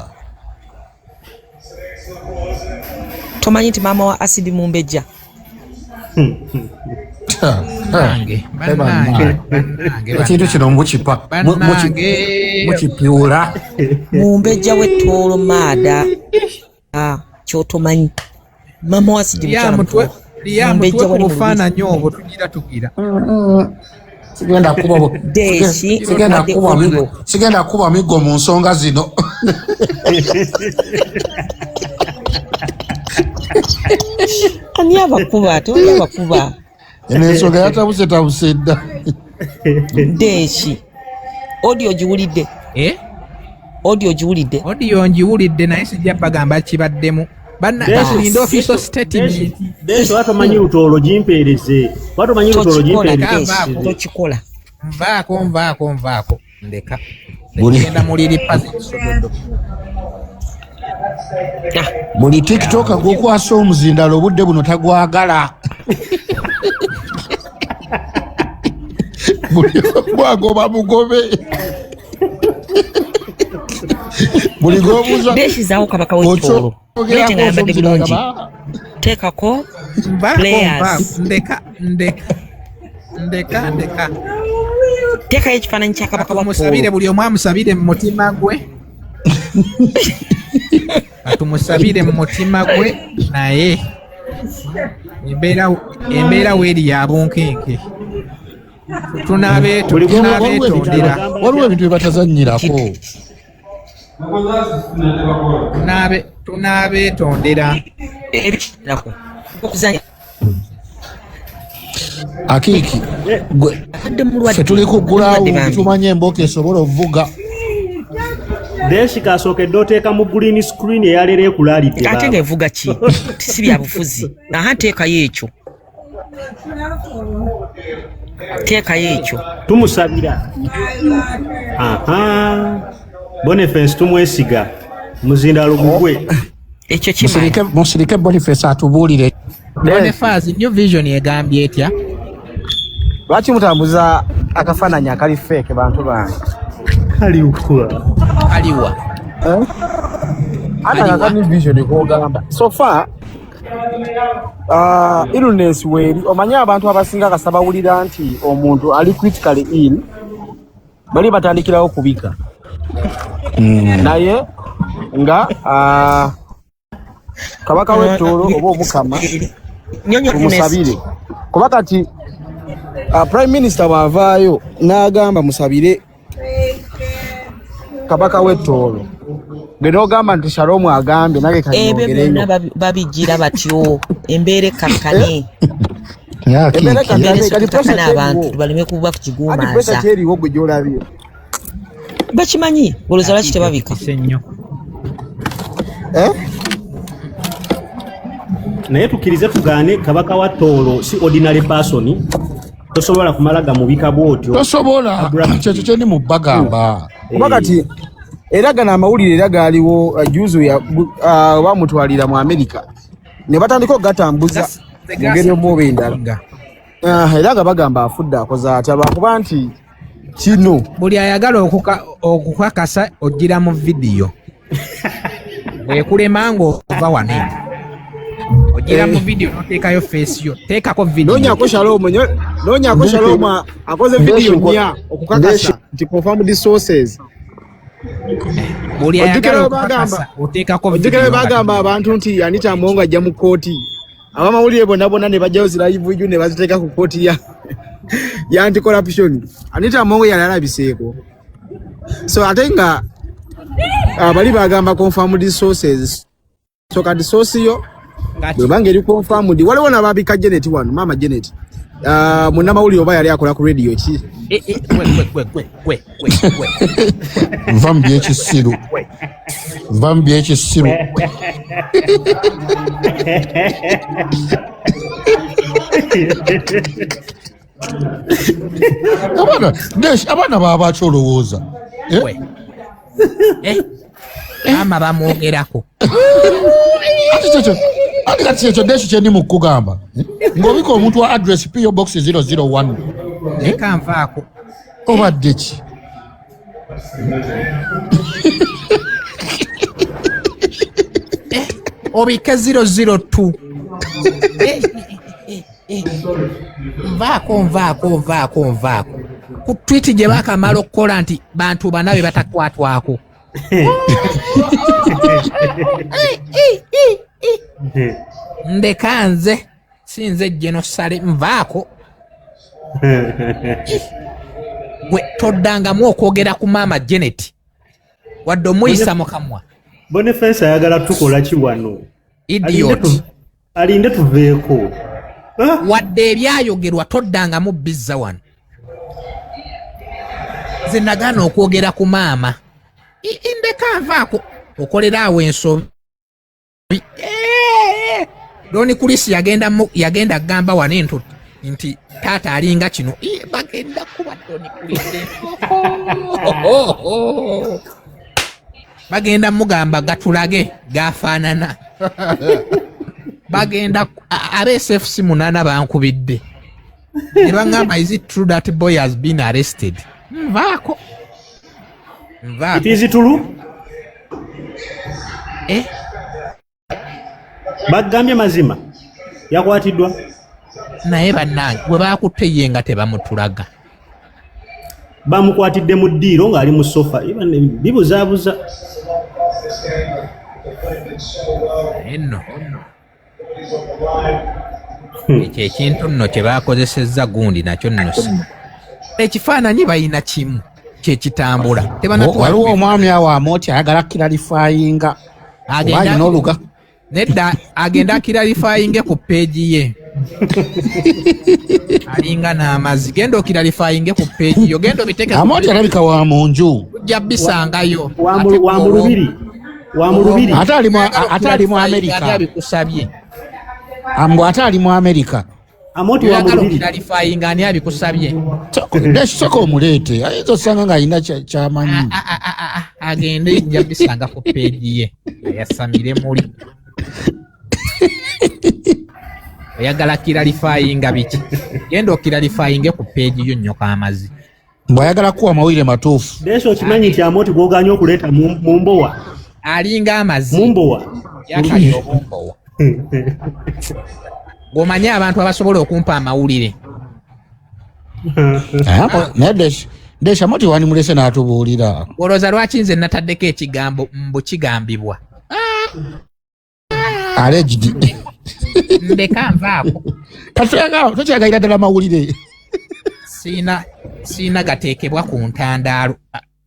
[SPEAKER 1] Tomanyi nti maama wa Acid Mumbejja.
[SPEAKER 3] Bannange.
[SPEAKER 4] Ekintu kino mukipa. Mukipiula.
[SPEAKER 1] Mumbejja w'ettoolo maada. Kyotomanyi. Maama wa Acid Mumbejja.
[SPEAKER 3] Mutwe ku bufaananyi obwo tugira.
[SPEAKER 4] Sigenda kuba
[SPEAKER 1] Deshi.
[SPEAKER 4] Sigenda kuba migo mu nsonga zino.
[SPEAKER 1] Ani abakuba toli abakuba.
[SPEAKER 4] Ensonga yatabuse dda.
[SPEAKER 1] Deshi. Audio giwulidde. Audio giwulidde.
[SPEAKER 3] Audio ngiwulidde naye sijja bagamba kibaddemu. Tulinda official statement.
[SPEAKER 2] Deshi watamanyi lutolo jimpeereze. Watamanyi lutolo jimpeereze.
[SPEAKER 1] Tokikola.
[SPEAKER 3] Nvaako. Ndeka. Ngenda muliri pazi kisododo.
[SPEAKER 4] Buli TikTok gwokwasa omuzindalo obudde buno tagwagala. Buli bwagoba mugobe. Buli gobuza.
[SPEAKER 1] Deshi zaawo kabaka w'ekitolo. Lete nga yambadde bulungi. Teekako. Players.
[SPEAKER 3] Ndeka.
[SPEAKER 1] Teekayo ekifaananyi kya kabaka wa
[SPEAKER 3] musabire buli omu amusabire mu mutima gwe. Atumusabire mu mutima gwe naye embeera weeri ya bunkenke. Tunaabeetondera.
[SPEAKER 4] Waliwo ebintu bye batazannyirako.
[SPEAKER 3] Tunaabeetondera.
[SPEAKER 4] Akiiki ffe tuli kuggulaawo tumanye embooko esobola okuvuga.
[SPEAKER 2] Deshi kasookedde oteeka mu green screen eyaleero ekulaalidde.
[SPEAKER 1] Ate ng'evuga ki? Si bya bufuzi. Aha teekayo ekyo.
[SPEAKER 2] Tumusabira. Boniface tumwesiga. Muzindalo gugwe.
[SPEAKER 1] Ekyo kimanyi.
[SPEAKER 4] Musirike Boniface atubuulire.
[SPEAKER 3] Boniface New Vision egambye etya?
[SPEAKER 7] Lwaki mutambuza
[SPEAKER 8] akafaananyi akali fake bantu bange.
[SPEAKER 3] Aliwa.
[SPEAKER 8] Ata kakani vision kogamba. So far illness weri omanya abantu abasinga kasabawulira nti omuntu ali critically ill bali batandikirawo kubika. Naye nga kabaka w'Etooro oba omukama musabire kuba kati prime minister bw'avaayo n'agamba musabire kabaka w'Etooro geno ogamba nti Shalom agambe nage kanyogereyo
[SPEAKER 1] ebyo byonna babigira batyo embeere kakkane abantu baleme kuba kukiguumaaza
[SPEAKER 8] kyeriwo gwe gyolabye
[SPEAKER 1] bakimanyi olowooza lwaki tebabika
[SPEAKER 2] naye tukkirize tugaane kabaka wa Tooro si ordinary person tosobola kumala gamubika bwotyo
[SPEAKER 4] tosobola kyekyo kyendi mu bagamba
[SPEAKER 8] kuba kati era gana amawulire era gaaliwo juzu ya bamutwalira mu America ne batandika okugatambuza mu ngeri omuoba endala era nga bagamba afudde akoze atya lwakuba nti kino
[SPEAKER 3] buli ayagala okukakasa ogira mu vidiyo wekulema ng'ova wano ogira mu vidiyo noteekayo face yo teekako vidiyo
[SPEAKER 8] noonyako Shalom akoze vidiyo nnya okukakasa nti confirmed sources
[SPEAKER 3] buli ayagala okukakasa oteekako
[SPEAKER 8] vidiyo bagamba abantu nti Anita Among ajja mu kooti abamawulire bonna ne bajjayo zirayivu iju ne baziteeka ku kooti ya anti-corruption. Anita Among yali alabiseeko so ate nga bali bagamba confirmed sources so kati source yo bwebanga eri confirmed waliwo nababika Janet wano mama Janet munnamawulire oba yali akola ku radio ki
[SPEAKER 4] nva mu byekisiru abaana baba bakyolowooza
[SPEAKER 3] ama bamwogerako
[SPEAKER 4] ati kati ekyo Deshi kyendi mu kugamba ng'obika omuntu wa address PO Box 001
[SPEAKER 3] ekanvaako
[SPEAKER 4] obadde ki
[SPEAKER 3] obike 002 nvaako ku tweet gye bakamala okukola nti bantu banabe batakwatwako ndeka nze sinze genosale nvaako gwe toddangamu okwogera ku maama Janet wadde omuyisa mu kamwa
[SPEAKER 2] Boniface ayagala tukola ki wano
[SPEAKER 3] idiot
[SPEAKER 2] alinde tuveeko
[SPEAKER 3] wadde ebyayogerwa toddangamu bizza wano ze nagana okwogera ku maama ndeka nvaako okolera awo ensobi Doni Kulisi yagenda gamba wano nti taata alinga kino bagenda kuba Doni Kulisi bagenda mugamba gatulage gafaanana bagenda RSFC 8 bankubidde ne bangamba is it true that boy has been arrested nvaako
[SPEAKER 2] it is true bagambye mazima yakwatiddwa
[SPEAKER 3] naye bannange bwe bakutte ye nga tebamutulaga
[SPEAKER 2] bamukwatidde mu ddiiro ng'ali mu sofa bibuzaabuza
[SPEAKER 3] enno ekyo ekintu nno kye bakozesezza gundi nakyo nno ekifaananyi balina kimu kyekitambula
[SPEAKER 4] waliwo omwami awo Amooti ayagala kiralifayinga alina oluga
[SPEAKER 3] nedda agenda kiralifayinge ku peegi ye alinga n'amazzi genda okiralifayinge ku peegi yo genda obiteeke
[SPEAKER 4] Amooti alabika wa munju
[SPEAKER 3] ojja bisangayo
[SPEAKER 2] wa mu lubiri
[SPEAKER 4] ate ali mu Amerika
[SPEAKER 3] abikusabye
[SPEAKER 4] ambo ate ali mu Amerika
[SPEAKER 2] Amooti wa mu lubiri
[SPEAKER 3] kiralifayinga ani abikusabye
[SPEAKER 4] soko omuleete ayinza osanga ng'alina kyamanyi
[SPEAKER 3] agende ojja bisanga ku peegi ye yasamire muli oyagala kiralifayinga biki genda okiralifayinge ku peegi yo nnyo k'amazzi
[SPEAKER 4] Mbwayagala kuwa mawulire matuufu.
[SPEAKER 2] Deshi okimanyi nti Amoti gwoganya okuleeta mu Mbowa.
[SPEAKER 3] Alinga amazi.
[SPEAKER 2] Mu Mbowa.
[SPEAKER 3] Yakali obumbowa. Gomanye abantu abasobola okumpa amawulire.
[SPEAKER 4] Deshi Amoti wani mulese n'atubuulira.
[SPEAKER 3] Olowooza lwaki nze nataddeko ekigambo mbu kigambibwa?
[SPEAKER 4] Alleged.
[SPEAKER 3] Ndeka nvaako.
[SPEAKER 4] Tokyagayira ddala mawulire.
[SPEAKER 3] Siina gateekebwa ku ntandaalo.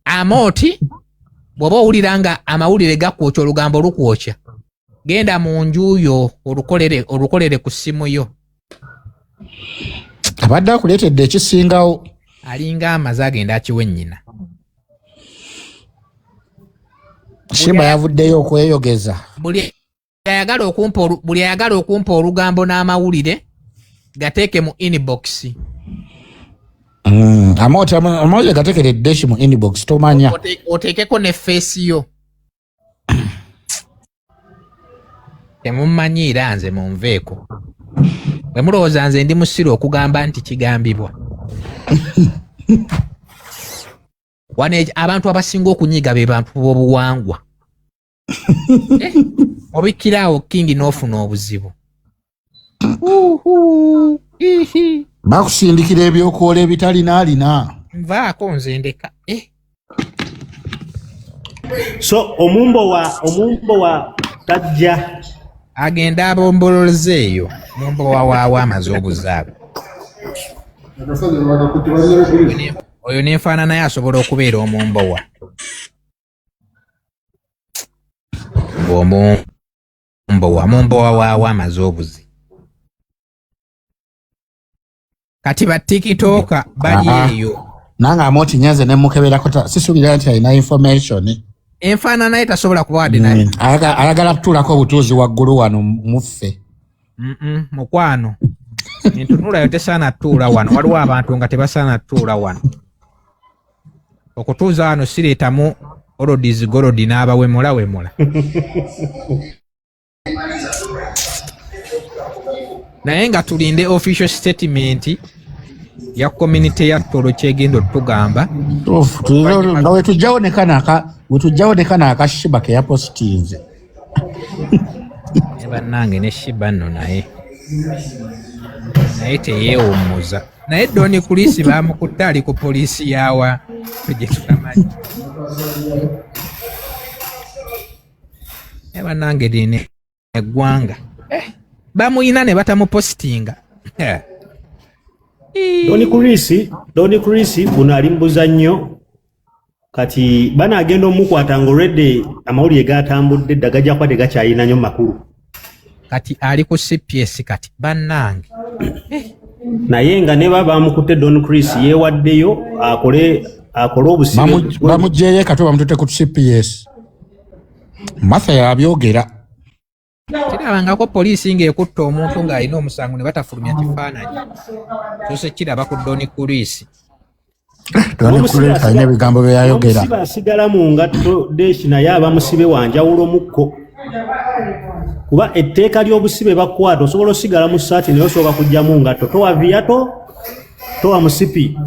[SPEAKER 3] Amoti bw'oba owulira nga amawulire gakwokya olugambo lukwokya, genda mu nju yo olukolere ku ssimu yo.
[SPEAKER 4] Abadde akuleetedde ekisingawo.
[SPEAKER 3] Alinga amaze agenda akiwe nnyina.
[SPEAKER 4] Shimba yavuddeyo okweyogeza.
[SPEAKER 3] Buli ayagala okumpa olugambo n'amawulire gateeke mu inbox.
[SPEAKER 4] Amawulire gateekere Deshi mu inbox tomanya.
[SPEAKER 3] Oteekeko ne face yo. Temumanyiira nze munveeko. Bwe mulowooza nze ndi musiru okugamba nti kigambibwa. Wane abantu abasinga okunyiga be bantu b'obuwangwa. Obikiraawo King n'ofuna obuzibu.
[SPEAKER 4] Bakusindikira ebyokuwola ebitalina.
[SPEAKER 3] Nvaako nze ndeka.
[SPEAKER 2] So omumbowa tajja.
[SPEAKER 3] Agenda abombolozeeyo mumbowa waawo amaze obuzaabo. Oyo n'enfaana naye asobola okubeera omumbowa. Mumbowa waawo amaze obuzi. Kati ba TikToker bali eyo.
[SPEAKER 4] Nange Amoti nyanze ne mukeberako sisuubira nti alina information.
[SPEAKER 3] Enfaana naye tasobola kuba wadde naye.
[SPEAKER 4] Ayagala kutuulako obutuuzi waggulu wano muffe.
[SPEAKER 3] Mukwano. Entunulayo tesaana tuula wano. Waliwo abantu nga tebasaana tuula wano. Okutuuza wano sireetamu olodies golodi n'abawemula. Naye nga tulinde official statement ya community ya Toro kyegenda otugamba.
[SPEAKER 4] Nga wetujjawo nekana akashiba ke yapositinze.
[SPEAKER 3] Bannange ne shiba nno naye teyeewummuza. Naye Don Chris bamukutte ali ku poliisi yawa gye tutamanyi. Bannange lino eggwanga bamuyina ne batamupositinga.
[SPEAKER 2] Don Chris buno ali mbuza nnyo. Kati banaagenda omukwata ng'olwedde amawulire gatambudde dda gajja kuba tegakyalina nnyo makulu.
[SPEAKER 3] Kati ali ku CPS kati bannange.
[SPEAKER 2] Naye nga ne baba bamukutte Don Chris yeewaddeyo akole obusibe.
[SPEAKER 4] Bamugyeyo kati bamututte ku CPS. Martha yabyogera.
[SPEAKER 3] Kirabangako poliisi ng'ekutta omuntu ng'alina omusango ne batafulumya kifaananyi. Kyose kiraba ku Don Chris.
[SPEAKER 4] Don Chris alina ebigambo bye yayogera.
[SPEAKER 2] Omusibe asigala mu ngatto Deshi naye aba musibe wa njawulo mukko. Kuba etteeka ly'obusibe bakwata osobola osigala mu ssaati naye osooka kujjamu ngatto. Towa viato, towa musipi.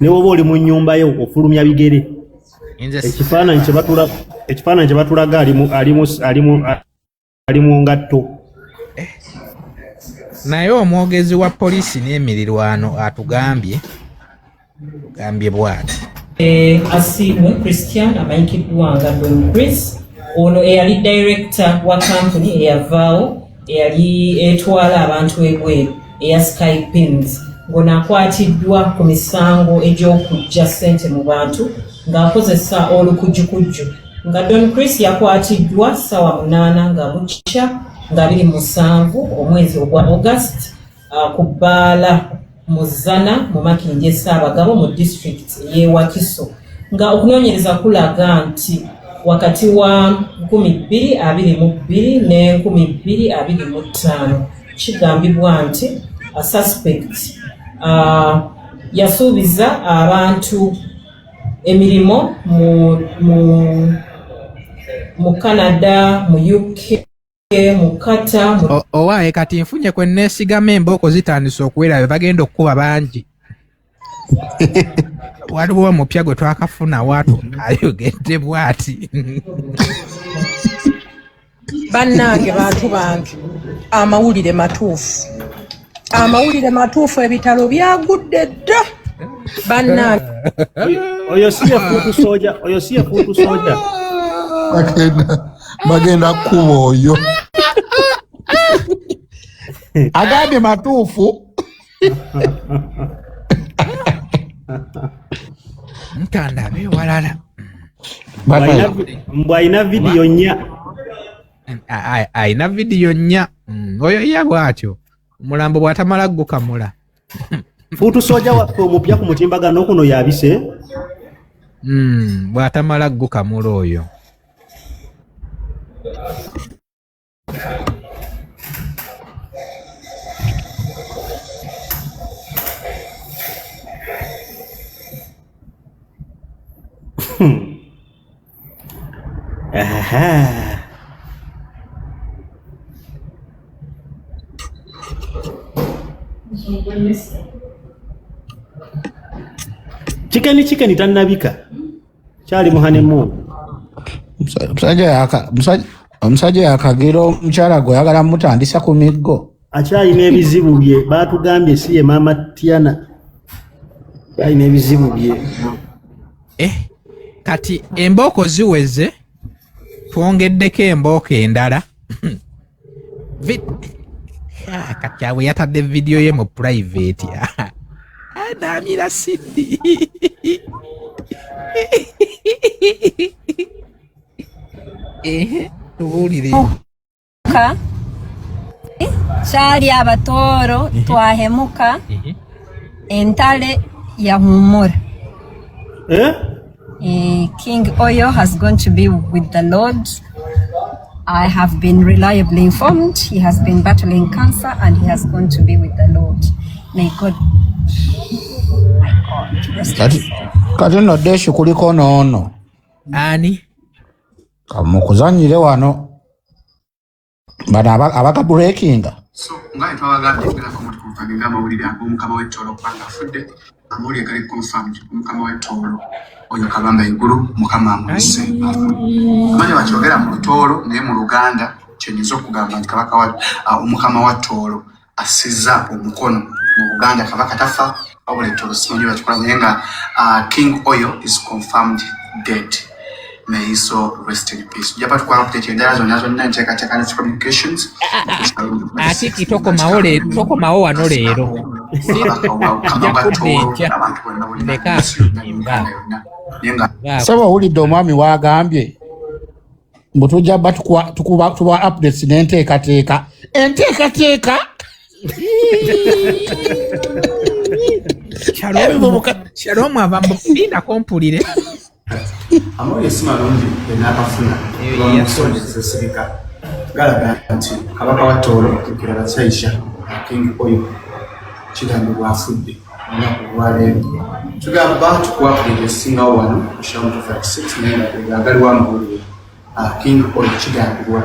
[SPEAKER 2] Ne woba oli mu nnyumba yo ofulumya bigere. Ekifaananyi kye batulaga ali mu ngatto.
[SPEAKER 3] Naye omwogezi wa poliisi n'emirirwano atugambye bw'ati.
[SPEAKER 9] Asiimwe Christian amanyikiddwa nga Don Chris. Ono eyali director wa company eyavaawo eyali etwala abantu ebweru eya Skypins. Ngono akwatiddwa ku misango egy'okujja ssente mu bantu ng'akozesa olukujjukujju. Nga Don Chris yakwatiddwa ssaawa 8 nga bukya nga 27 omwezi ogwa August ku bbaala Muzana mu Makinje Ssaabagabo mu district y'e Wakiso. Nga okunoonyereza kulaga nti wakati wa 2022 ne 2025 kigambibwa nti a suspect yasuubiza abantu emirimu mu Canada, mu UK, mu Qatar.
[SPEAKER 3] Owaaye kati nfunye kwe neesigama embooko zitandise okuwera be bagenda okukuba bangi. waliwo omupya gwe twakafuna watu ayogedde bwati
[SPEAKER 6] bannange bantu bange amawulire matuufu ebitalo byagudde dda bannange
[SPEAKER 2] oyo siye fuutu soja
[SPEAKER 4] bagenda kuba oyo agambye matuufu
[SPEAKER 3] ntandabe walala
[SPEAKER 2] mbwalina vidiyo nnya
[SPEAKER 3] ayina vidiyo nnya oyo ya bwatyo omulambo bw'atamala gukamula
[SPEAKER 2] fuutu soja waffe omupya ku mutimbagano kuno yabise
[SPEAKER 3] bw'atamala gukamula oyo
[SPEAKER 2] Chicken tannabika kyali muhanemu
[SPEAKER 4] omusajja yakagira omukyala gwe yagala mutandisa ku miggo
[SPEAKER 2] akyalina ebizibu bye baatugambye si ye maama Tiana kyalina ebizibu bye
[SPEAKER 3] kati embooko ziweze twongeddeko embooko endala kati awe yatadde vidiyo ye mu private naamira siddi tubuulire
[SPEAKER 10] kyali abatooro twahemuka entale yahumura King Oyo has gone to be with the Lord. I have been reliably informed he has been battling cancer and he has gone to be with the Lord. May God
[SPEAKER 4] kati no deshi kuliko noono
[SPEAKER 3] ani
[SPEAKER 4] kamukuzanyire wano bana abaka breakinga
[SPEAKER 11] so ngai twabagambye kira ko mutu kufaninga amawulire ag'omukama w'ettolo kubanga afudde amawulire gali confirmed omukama w'ettolo oyo kabamba igulu mukama amuyise amanyi bakyogera mu Lutoolo naye mu Luganda kyenyinza okugamba nti kabaka wa omukama wa Ttolo asiza omukono mu Buganda kabaka tafa wabula Ttolo simanyi bakikola naye nga King Oyo is confirmed dead. May he so rest in peace. Japa tukwa update endala zonna nteekateeka ne communications.
[SPEAKER 3] Ati kitoko mawo wano leero.
[SPEAKER 4] Saba wulidde omwami wagambye mbu tujja bba tuba updates n'enteekateeka enteekateeka
[SPEAKER 3] Shalom ava mbinda kompulire
[SPEAKER 11] amawulire si malungi enakafuna lwamusondeza sirika galaga nti kabaka wa Ttolo ekirala kyaisha King Oyo kigambibwa afudde olunaku lwaleero tugamba tukuwapulira esingawo wano Shalom 256 naye nga galiwo amawulire King Oyo kigambibwa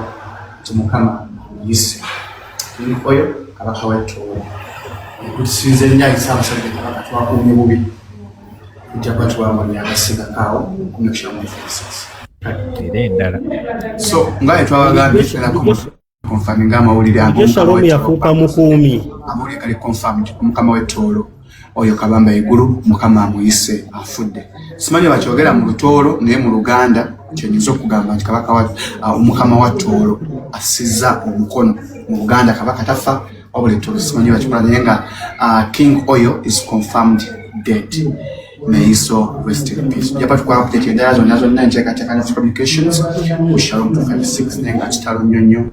[SPEAKER 11] nti mukama muyise King Oyo kabaka wa Ttolo ekutusinze nnyo ayise abasajja kabaka twakuumye bubi ujja tuwamoni agasinga kawo kumekisha mu
[SPEAKER 3] endala
[SPEAKER 11] so ngaye twabagambye confirming amawulire ago
[SPEAKER 2] Shalom yafuuka mukuumi
[SPEAKER 11] amawulire gali confirmed omukama w'Ettolo oyo kabamba igulu mukama amuyise afudde simanyi bakyogera mu Lutoolo naye mu Luganda kyenyinza okugamba nti kabaka wa omukama wa Ttolo asiza omukono mu Buganda kabaka tafa wabula Ttolo simanyi bakikola naye nga King Oyo is confirmed dead. May he so rest in peace. Japa tukwa update endala zonna nteekateeka ne communications ku Shalom 256 naye nga kitalo nnyo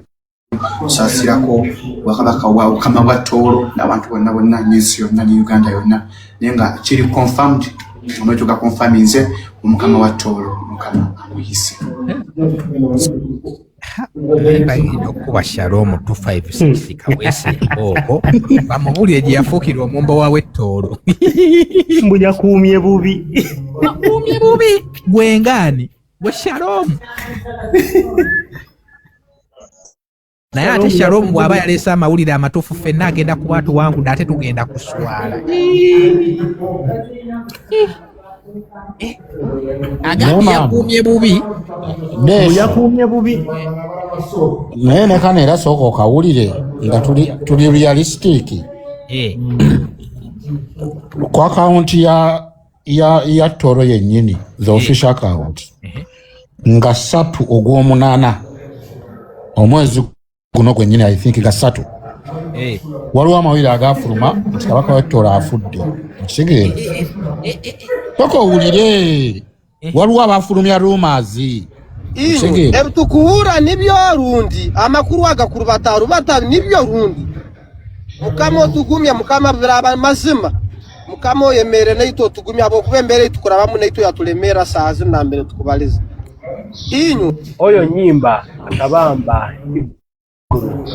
[SPEAKER 11] kusasirako wakabaka wa omukama wa Ttolo n'abantu bonna n'ensi yonna ne Uganda yonna naye nga kiri confirmed omwetu ga confirminze omukama wa Ttolo mukama amuyise
[SPEAKER 3] okuba Shalom 256 kaweese emboko bamubulire gye yafuukira omumba wa w'Ettolo
[SPEAKER 2] mbu yakuumye bubi
[SPEAKER 3] gwengaani gwe Shalom naye ate Shalom bw'aba yaleese amawulire amatuufu ffenna agenda kuba tuwangudde ate tugenda kuswala Agambye yakuumye bubi.
[SPEAKER 2] Yakuumye bubi.
[SPEAKER 4] Naye ne kano era sooka okawulire nga tuli realistic. Ku akaunti ya Toro yennyini, the official account, nga 3 Ogw'omunaana omwezi guno gwennyini, I think nga 3, waliwo amawulire agafuluma nti Kabaka wa Toro afudde. Okitegeera? Toka owulire, waliwo abafulumya rumors.
[SPEAKER 12] Ebitukuhura nibyo rundi, amakuru agakuru bataru nibyo rundi. Mukama otugumya, mukama biraba mazima. Mukama oyemere naito tugumya abo kubembere tukurabamu naito yatulemera saazi na mbere tukubaliza. Inyu
[SPEAKER 13] oyo nyimba akabamba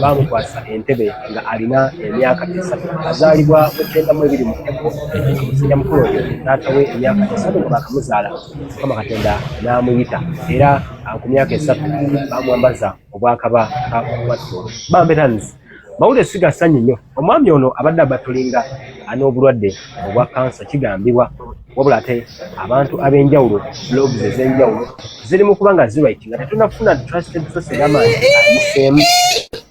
[SPEAKER 13] bamukwasa entebe nga alina emyaka 9 azalibwa mu 1922 musajja mukulu oyo n'atawe emyaka 3 nga bakamuzaala kama Katonda n'amuyita era ku myaka 3 bamwambaza obwakabaka bwa Toro. Bambetanzi mawulire sigasanye nnyo, omwami ono abadde abatulinga n'obulwadde obwa kansa kigambibwa, wabula ate abantu ab'enjawulo blogs ez'enjawulo ziri mu kuba nga zirwaiti nga tetunafuna trusted source y'amaanyi ayiseemu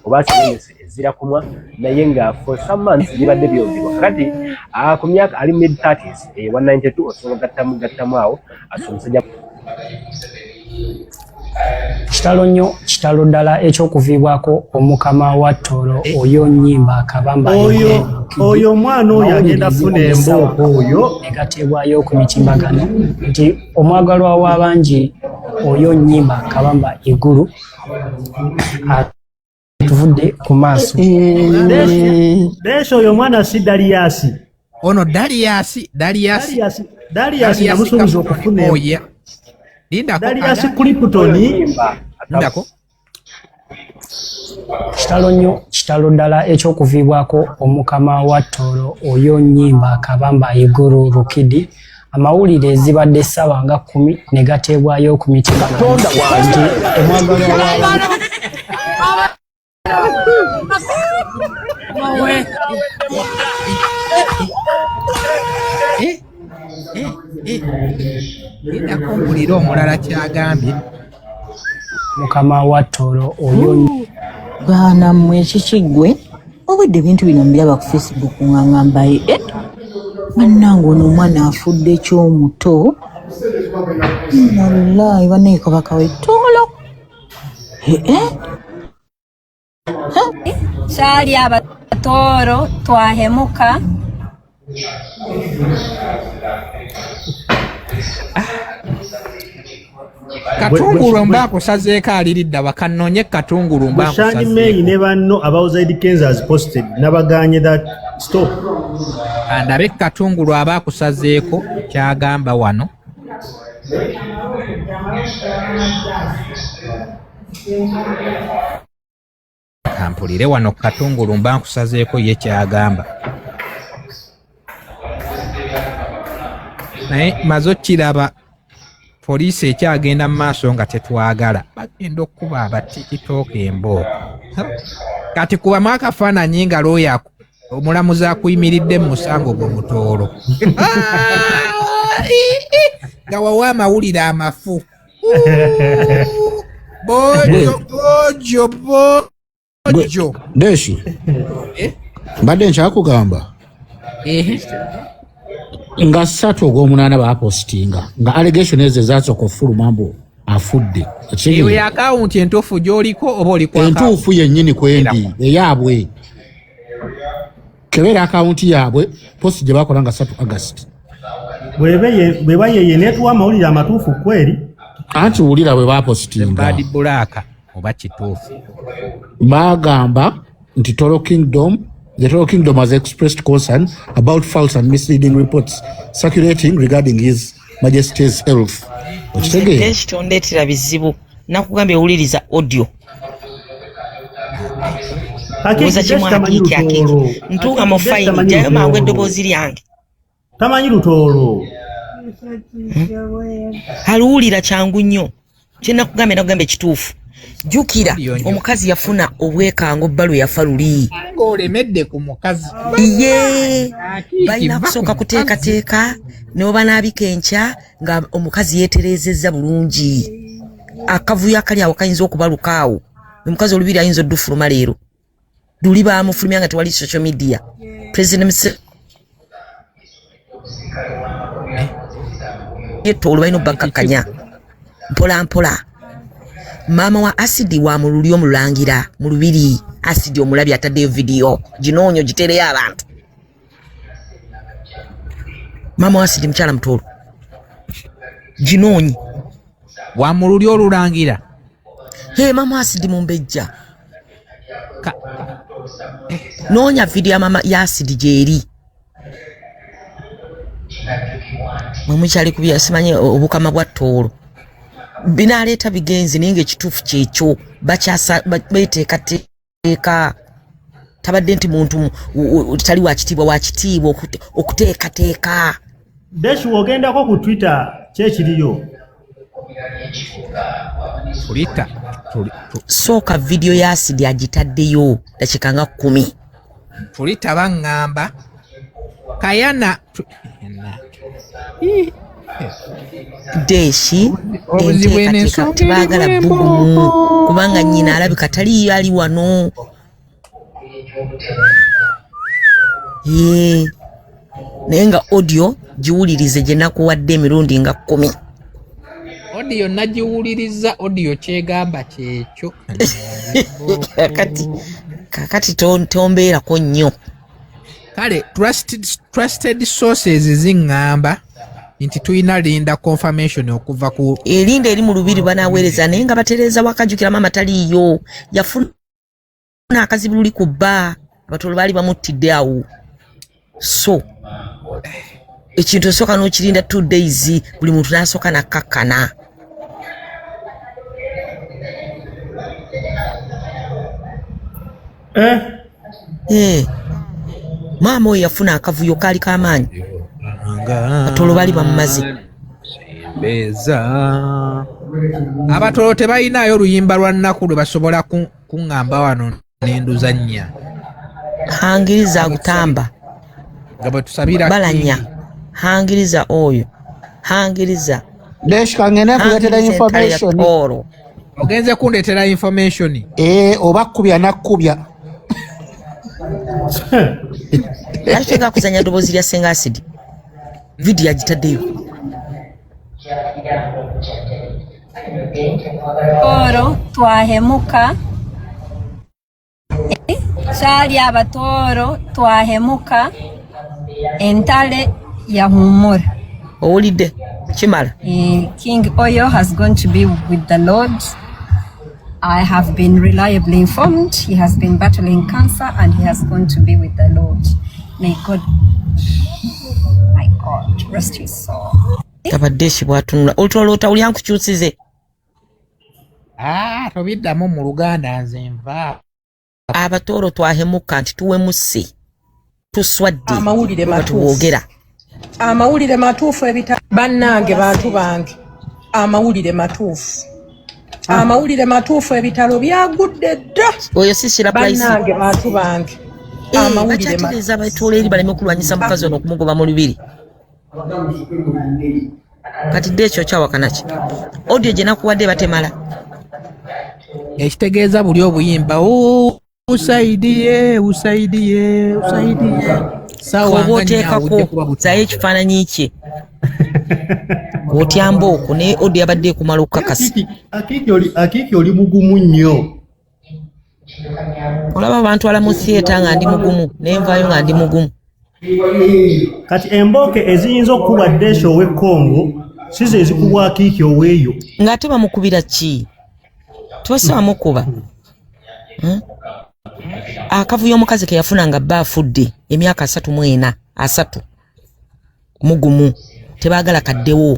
[SPEAKER 13] oba sirenyese ezirakumwa, naye nga for some months bibadde byogibwa. Kati ku myaka ali mid 30s 192 osobola gattamu awo asomusajja
[SPEAKER 14] kitalo nnyo, kitalo ddala ekyokuviibwako omukama wa Toro oyo nnyimba akabamba
[SPEAKER 2] oyo omwana oyo agenda funa embooko oyo
[SPEAKER 14] negateebwayo ku mitimbagano nti omwagalwa w'abangi oyo nnyimba akabamba igulu tuvudde ku maaso.
[SPEAKER 2] Desho oyo omwana si Daliasi.
[SPEAKER 3] Ono Daliasi
[SPEAKER 2] namusuubiza okufuna Daliasi Cliptoni.
[SPEAKER 3] Ndako
[SPEAKER 14] kitalo nnyo, kitalo ddala ekyokuviibwako omukama wa Toro oyo nnyimba akabamba iguru Rukidi. Amawulire ezibadde essaawa nga 10 ne gateebwayo ku mitima Katonda wange omwagalwa
[SPEAKER 3] ndakumbulira omulala kyagambye
[SPEAKER 14] mukama wa Toro oyo.
[SPEAKER 15] Baana mmwe ekikiggwe obudde ebintu bino mbiraba ku Facebook nga ngambaye bannange ono omwana afudde ekyomuto wallahi banaye Kabaka wa Toro
[SPEAKER 10] kyali abatoro twahemuka.
[SPEAKER 3] Katungulu mbakusazeeko aliridde bakannonye Katungulu mbakusazeeko.
[SPEAKER 2] Shani May ne banno abawuzaidi Kenzas posted nabaganye that stop.
[SPEAKER 3] Andabe Katungulu abakusazeeko kyagamba wano. Kampulire wano Katungulu mbakusazeeko ye kyagamba. Naye mazo kiraba poliisi ekyagenda mu maaso nga tetwagala bagenda okuba abatikitooka embooko. Kati kubamu akafaananyi nga looya omulamuzi akuyimiridde mu musango gw'omutoolo nga wawa amawulire amafu. Bojo
[SPEAKER 4] Deshi mbadde nkyakugamba nga 3 Ogw'omunaana bapostinga nga allegation ezo ezasooka ofuluma mbu afudde.
[SPEAKER 3] Eyo akawunti entuufu gy'oliko oba oli kwa
[SPEAKER 4] entuufu yennyini kwendi eyaabwe kebeera akawunti yaabwe posti gye bakola nga 3 August.
[SPEAKER 2] Bweba yeye netuwa amawulire amatuufu kweri
[SPEAKER 4] anti wulira bwe bapostinga
[SPEAKER 3] badi bulaka oba kituufu
[SPEAKER 4] bagamba nti the Toro Kingdom has expressed concern about false and misleading reports circulating regarding His Majesty's health.
[SPEAKER 1] Ekitondetera bizibu nakugambye owuliriza audio oza kimwakiki akiki ntuuka mu fayini jayo mangu eddoboozi lyange
[SPEAKER 2] tamanyi lutoolo
[SPEAKER 1] aluwulira kyangu nnyo kyenakugambye kituufu. Jukira omukazi yafuna obwekango bbalu yafa luli
[SPEAKER 3] ng'olemedde ku mukazi
[SPEAKER 1] ye balina kusooka kuteekateeka noba naabika enkya nga omukazi yeeterezezza bulungi akavuyo akali awo kayinza okubalukaawo omukazi olubiri ayinza oddufuluma leero luli baamufulumya nga tewali social media president yetoolo balina obbakkakkanya mpola mpola maama wa Acid wa mu lulyo omululangira mu lubiri Acid omulabi ataddeyo vidiyo ginoonyo gitereyo abantu maama wa Acid mukyala mutoolo ginoonyi
[SPEAKER 3] wa mu lulyo olulangira
[SPEAKER 1] maama wa Acid mumbejja noonya vidiyo ya maama ya Acid gyeri mwemukyali kubya simanye obukama bwa Toolo binaleeta bigenzi naye ng'ekituufu kyekyo beteekateeka tabadde nti muntu tali wa kitiibwa okuteekateeka
[SPEAKER 2] Deshi wogendako ku Twitter kyekiriyo
[SPEAKER 1] sooka vidiyo ya Acid agitaddeyo dakiika nga 10
[SPEAKER 3] Twitter baŋŋamba Kayana
[SPEAKER 1] Deshi enteekateeka tebaagala bugumu kubanga nnyina alabika taliyo ali wano naye nga audio giwulirize gye nakuwadde emirundi nga 10
[SPEAKER 3] audio nagiwuliriza audio kyegamba kyekyo
[SPEAKER 1] kakati tombeerako nnyo
[SPEAKER 3] kale trusted sources ziŋŋamba nti tuyina linda confirmation okuva ku
[SPEAKER 1] erinda eri mu lubiri banaaweereza naye nga batereeza wakajjukira maama taliiyo yafuna akazibu luli ku bba abatoolo baali bamuttidde awo so ekintu osooka n'okirinda 2 days buli muntu n'asooka nakkakkana maama oyo yafuna akavuyo kaali k'amaanyi abatoolo baali bamumaze
[SPEAKER 3] abatoolo tebalinayo oluyimba lwa nnaku lwe basobola kuŋŋamba wano n'enduza nnya
[SPEAKER 1] hangiriza agutamba
[SPEAKER 3] nga bwe tusabira
[SPEAKER 1] balanya hangiriza oyo hangiriza
[SPEAKER 4] Deshi kangene kuletera information
[SPEAKER 3] ogenze kundeetera information
[SPEAKER 4] oba kkubya nakkubya
[SPEAKER 1] laki nga kuzanya ddoboozi lya Senga Acid vidiyo agitaddeyo
[SPEAKER 10] Tooro twahemuka kyali abatooro twahemuka entale yahumura
[SPEAKER 1] owulidde kimala
[SPEAKER 10] King Oyo has gone to be with the Lord. I have been reliably informed he has been battling cancer and he has gone to be with the Lord. May God, my God, rest his soul.
[SPEAKER 1] Tabadeshi bwatunula olutoloota uli ankukyusize
[SPEAKER 3] tobiddamu mu Luganda nze nva
[SPEAKER 1] abatoolo twahemuka nti tuwemuse tuswadde
[SPEAKER 6] amawulire
[SPEAKER 1] matuwogera
[SPEAKER 6] amawulire matuufu bannange bantu bange amawulire matuufu amawulire matuufu ebitalo byagudde dda
[SPEAKER 1] oyo sisira
[SPEAKER 6] bannange bantu bange amawulire
[SPEAKER 1] bakyatiriza abatoolo eri baleme okulwanyisa mukazi ono okumugoba mu lubiri kati dde ekyo kyawakanaki audio gye nakuwadde batemala
[SPEAKER 3] ekitegeeza buli obuyimba usaidiye
[SPEAKER 1] oba oteekako zayo ekifaananyi kye otyamba okwo naye audio yabadde ekumala okukakasi
[SPEAKER 2] akiki oli mugumu nnyo
[SPEAKER 1] olaba abantu ala mu theatre nga ndi mugumu nenvaayo nga ndi mugumu
[SPEAKER 2] kati embooke eziyinza okukuba Deshi ow'e-Congo sizo ezikubwa akiki oweeyo
[SPEAKER 1] ng'ate bamukubira ki tubasa bamukuba akavuyo omukazi ke yafuna nga bba afudde emyaka 3 mugumu tebaagala kaddewo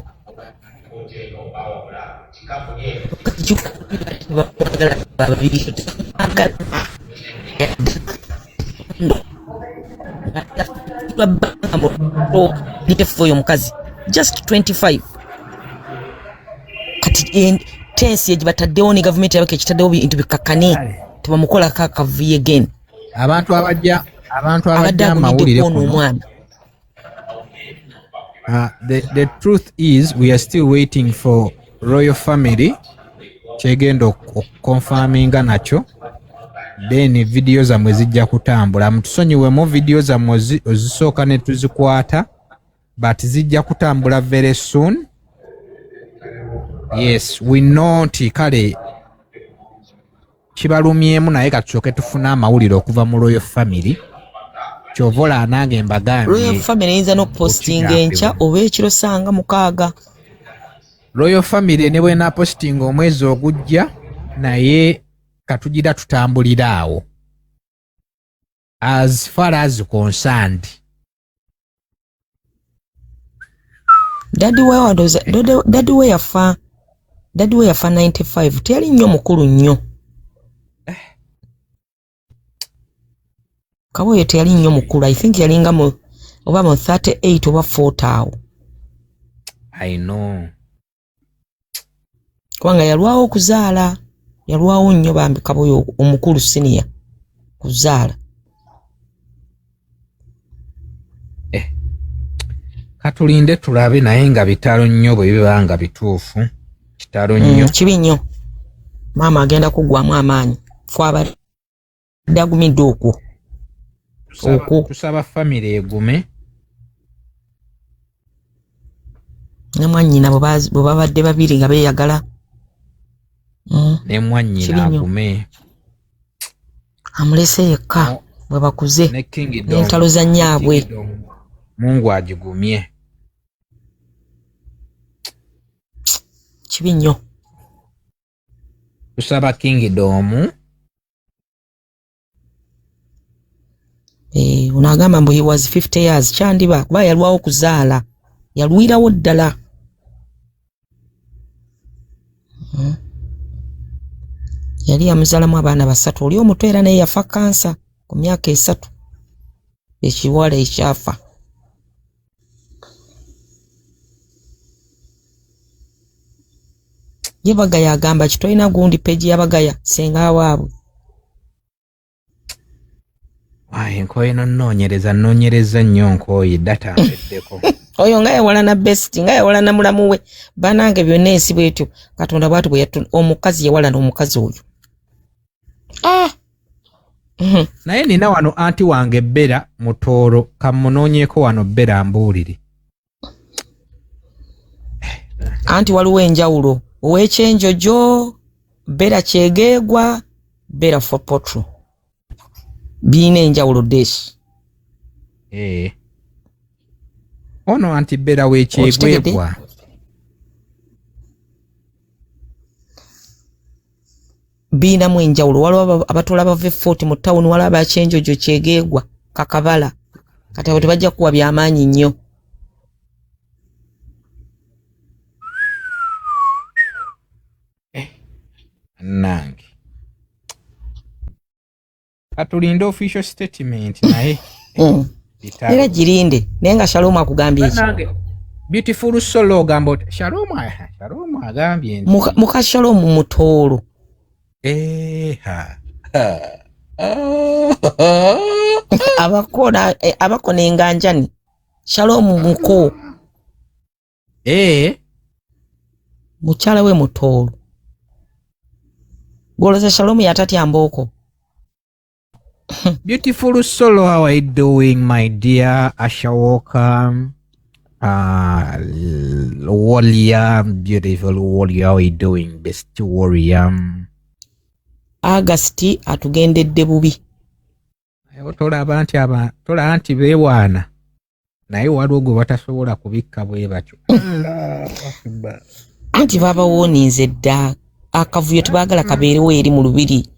[SPEAKER 1] nitefuyo omukazi just 25 kati tensi egibataddewo ne gavumenti yabaka ekitaddewo bintu bikakkane tebamukola kakavuyo again
[SPEAKER 3] abantu abajja amawulire
[SPEAKER 1] kuno omwana
[SPEAKER 3] The truth is we are still waiting for royal family kyegenda okukonfaminga nakyo, then video zammwe zijja kutambula. Mutusonyiwemu video zammwe ozisooka ne tuzikwata, but zijja kutambula very soon. Yes, we know nti kale kibalumyemu naye katusooke tufuna amawulire okuva mu royal family. Kyovola nange mbagambye
[SPEAKER 1] royal family eyinza n'okupostinga enkya oba ekiro sanga 6.
[SPEAKER 3] Royal family ne bwena posting omwezi ogujja, naye katugira tutambulira awo. As far as concerned,
[SPEAKER 1] Daddy we yafa 95 teyali nnyo mukulu nnyo. Kaboyo teyali nnyo mukulu. I think yalinga mu 38 oba 40 awo.
[SPEAKER 3] I know.
[SPEAKER 1] Kubanga yalwawo okuzaala. Yalwawo nnyo bambi Kaboyo omukulu senior kuzaala.
[SPEAKER 3] Katulinde tulabe naye nga bitalo nnyo bwe biba nga bituufu. Kitalo nnyo.
[SPEAKER 1] Kibi nnyo. Maama agenda kuggwamu amaanyi. Fwaba dagumidde okwo.
[SPEAKER 3] Tusaba family egume.
[SPEAKER 1] Ne mwannyina bwe babadde babiri nga beeyagala.
[SPEAKER 3] Ne mwannyina agume.
[SPEAKER 1] Amulese yekka bwe bakuze n'entalo za nnyaabwe.
[SPEAKER 3] Mungu agigumye.
[SPEAKER 1] Kibi nnyo.
[SPEAKER 3] Tusaba Kingdom.
[SPEAKER 1] Unagamba mbu he was 50 years kyandiba kuba yalwawo kuzaala. Yalwirawo ddala. Yali yamuzaalamu abaana 3. Oli omuto era naye yafa kansa ku myaka 3. Ekiwala ekyafa. Ye Bagaya agamba kitolina gundi peji ya Bagaya senga waabwe.
[SPEAKER 3] Nkoye nonyereza nnyo nkoye data mbeddeko.
[SPEAKER 1] Oyo nga yawala na best, nga yawala na mulamu we. Banange byonna ensi bwetyo Katonda bwatu bwe yatuna omukazi yawala n'omukazi oyo.
[SPEAKER 3] Naye nina wano anti wange Bera Mutooro kamunoonyeeko wano Bera ambuulire.
[SPEAKER 1] Anti waliwo enjawulo. Ow'ekyenjojo, Bera Kyegeegwa, Bera for Potro. Biina enjawulo deshi.
[SPEAKER 3] Ono anti Bera w'Ekyegwegwa.
[SPEAKER 1] Biina mu enjawulo. Waliwo abatoola bava Fort mu ttawuni, waliwo abakyenjojo Kyegeegwa, Kakabala. Kati abo tebajja kuwa byamaanyi nnyo.
[SPEAKER 3] Nange katulinde official statement naye
[SPEAKER 1] era girinde naye nga Shalom akugambye
[SPEAKER 3] iki. Beautiful solo gambo Shalom agambye nti
[SPEAKER 1] muka Shalom Mutooro abakona enganjani Shalom muko mukyala we Mutooro. Goloza Shalom yatatya mboko.
[SPEAKER 3] Beautiful solo, how are you doing, my dear Asha Walker? Warrior, beautiful warrior, how are you doing, best warrior?
[SPEAKER 1] August atugendedde bubi.
[SPEAKER 3] Tola anti beewaana. Naye waliwo gwe batasobola kubikka bwe batyo.
[SPEAKER 1] Anti babawooninze dda. Akavuyo tebagala kabeerewo eri mu lubiri.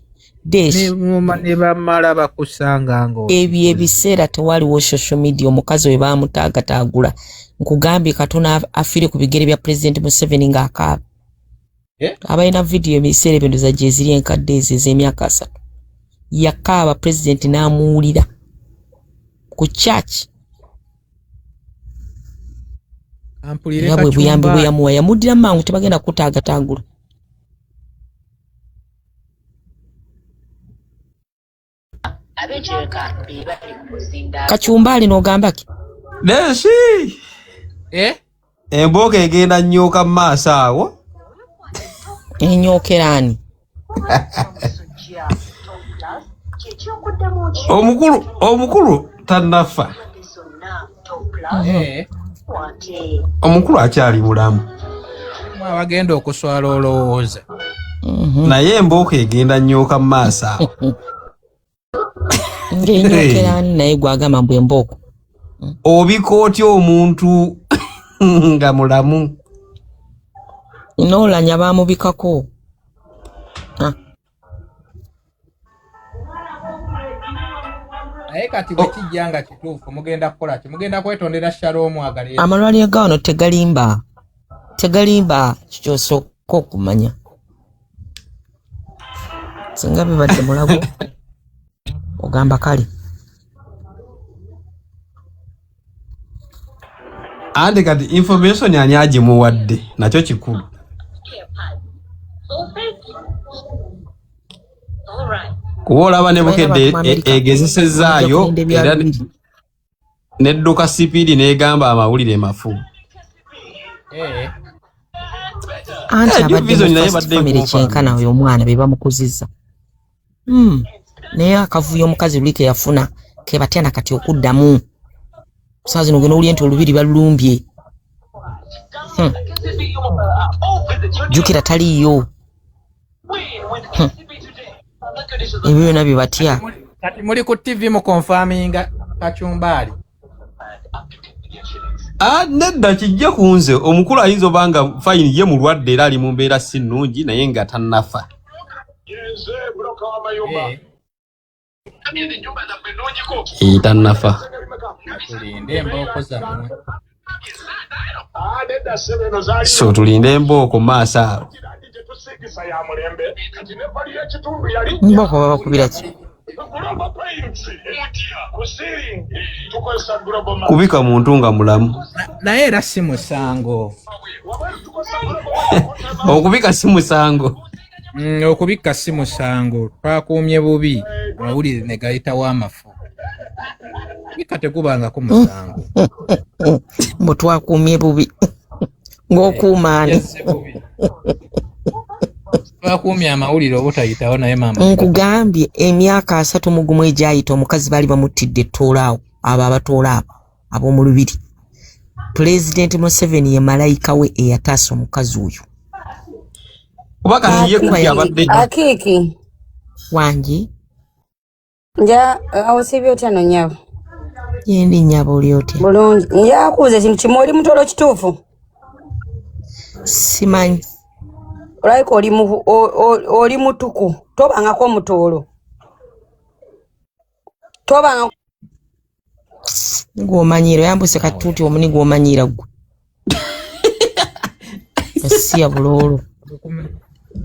[SPEAKER 3] Ne bamala bakusanga ngo.
[SPEAKER 1] Ebyo ebiseera tewaliwo social media omukazi we bamutaagataagula. Nkugambye Katonda afire ku bigere bya President Museveni ng'akaaba. Abalina video ebiseera ebyo za gyeziri enkadde ezo ez'emyaka 3. Yakaaba President n'amuwulira ku church. Yabwe buyambi bwe yamuwa yamuddira mangu tebagenda kutaagataagula. Kachumbali n'ogamba ki?
[SPEAKER 16] Neshi Embooko egenda nnyoka mu maaso awo.
[SPEAKER 1] Enyookerani.
[SPEAKER 16] Omukulu tannafa. Omukulu akyali mulamu.
[SPEAKER 3] Abagenda okuswala olowooza.
[SPEAKER 16] Naye embooko egenda nnyoka mu maaso awo.
[SPEAKER 1] Ng'enyookerani naye gwagamba mbu embooko.
[SPEAKER 16] Obika otya omuntu nga mulamu?
[SPEAKER 1] Noolanya baamubikako.
[SPEAKER 3] Naye kati bwe kijja nga kituufu mugenda kukola ki? Mugenda kwetondera Shalom agaleeta.
[SPEAKER 1] Amalwaliro ga wano tegalimba. Tegalimba ky'osooka okumanya. Singa bibadde mulago ogamba kale.
[SPEAKER 16] Ante kati information ani agimuwadde nakyo kikulu. Kuba olaba ne Bukedde egezesezaayo era nedduka sipiidi n'egamba amawulire mafu.
[SPEAKER 1] Anti abadde mu family kyenkana oyo omwana be bamukuzizza. Naye akavuyo omukazi luli ke yafuna ke batya na kati okuddamu. Saa zino ogenda owulye nti olubiri balulumbye. Jjukira taliiyo. Ebyo byonna bye batya.
[SPEAKER 3] Kati muli ku TV mu confirminga Kachumbali.
[SPEAKER 16] Nedda kijja ku nze omukulu ayinza obanga fine ye mulwadde era ali mu mbeera si nnungi naye nga tannafa. Tannafa.
[SPEAKER 3] Tulinde embooko zammwe.
[SPEAKER 16] So tulinde embooko maaso awo.
[SPEAKER 1] Mbooko babakubira ki?
[SPEAKER 16] Kubika muntu nga mulamu.
[SPEAKER 3] Naye era si musango.
[SPEAKER 16] Okubika si musango.
[SPEAKER 3] Okubika si musango. Twakuumye bubi amawulire ne gayitawo amafu. Kubika tekubanga ku musango.
[SPEAKER 1] Mbu twakuumye bubi. Ng'okuumaani.
[SPEAKER 3] Twakuumye amawulire obutayitawo naye mama.
[SPEAKER 1] Nkugambye emyaka 3 mu gumu egyayita omukazi bali bamuttidde ettoolaawo abo abatoola abo ab'omu lubiri. Pulezidenti Museveni ye malayika we eyataasa omukazi oyo.
[SPEAKER 17] Akiki
[SPEAKER 1] wangi
[SPEAKER 17] nja awosibye otya no nyabo
[SPEAKER 1] yendi nyabo oli otya
[SPEAKER 17] bulungi njakuuza ekintu kimu oli mutoolo kituufu
[SPEAKER 1] simanyi
[SPEAKER 17] olaika oli mutuku tobangako omutoolo tobanga
[SPEAKER 1] gw'omanyira yambuse katuuti omuni gw'omanyira gwe esiya buloolo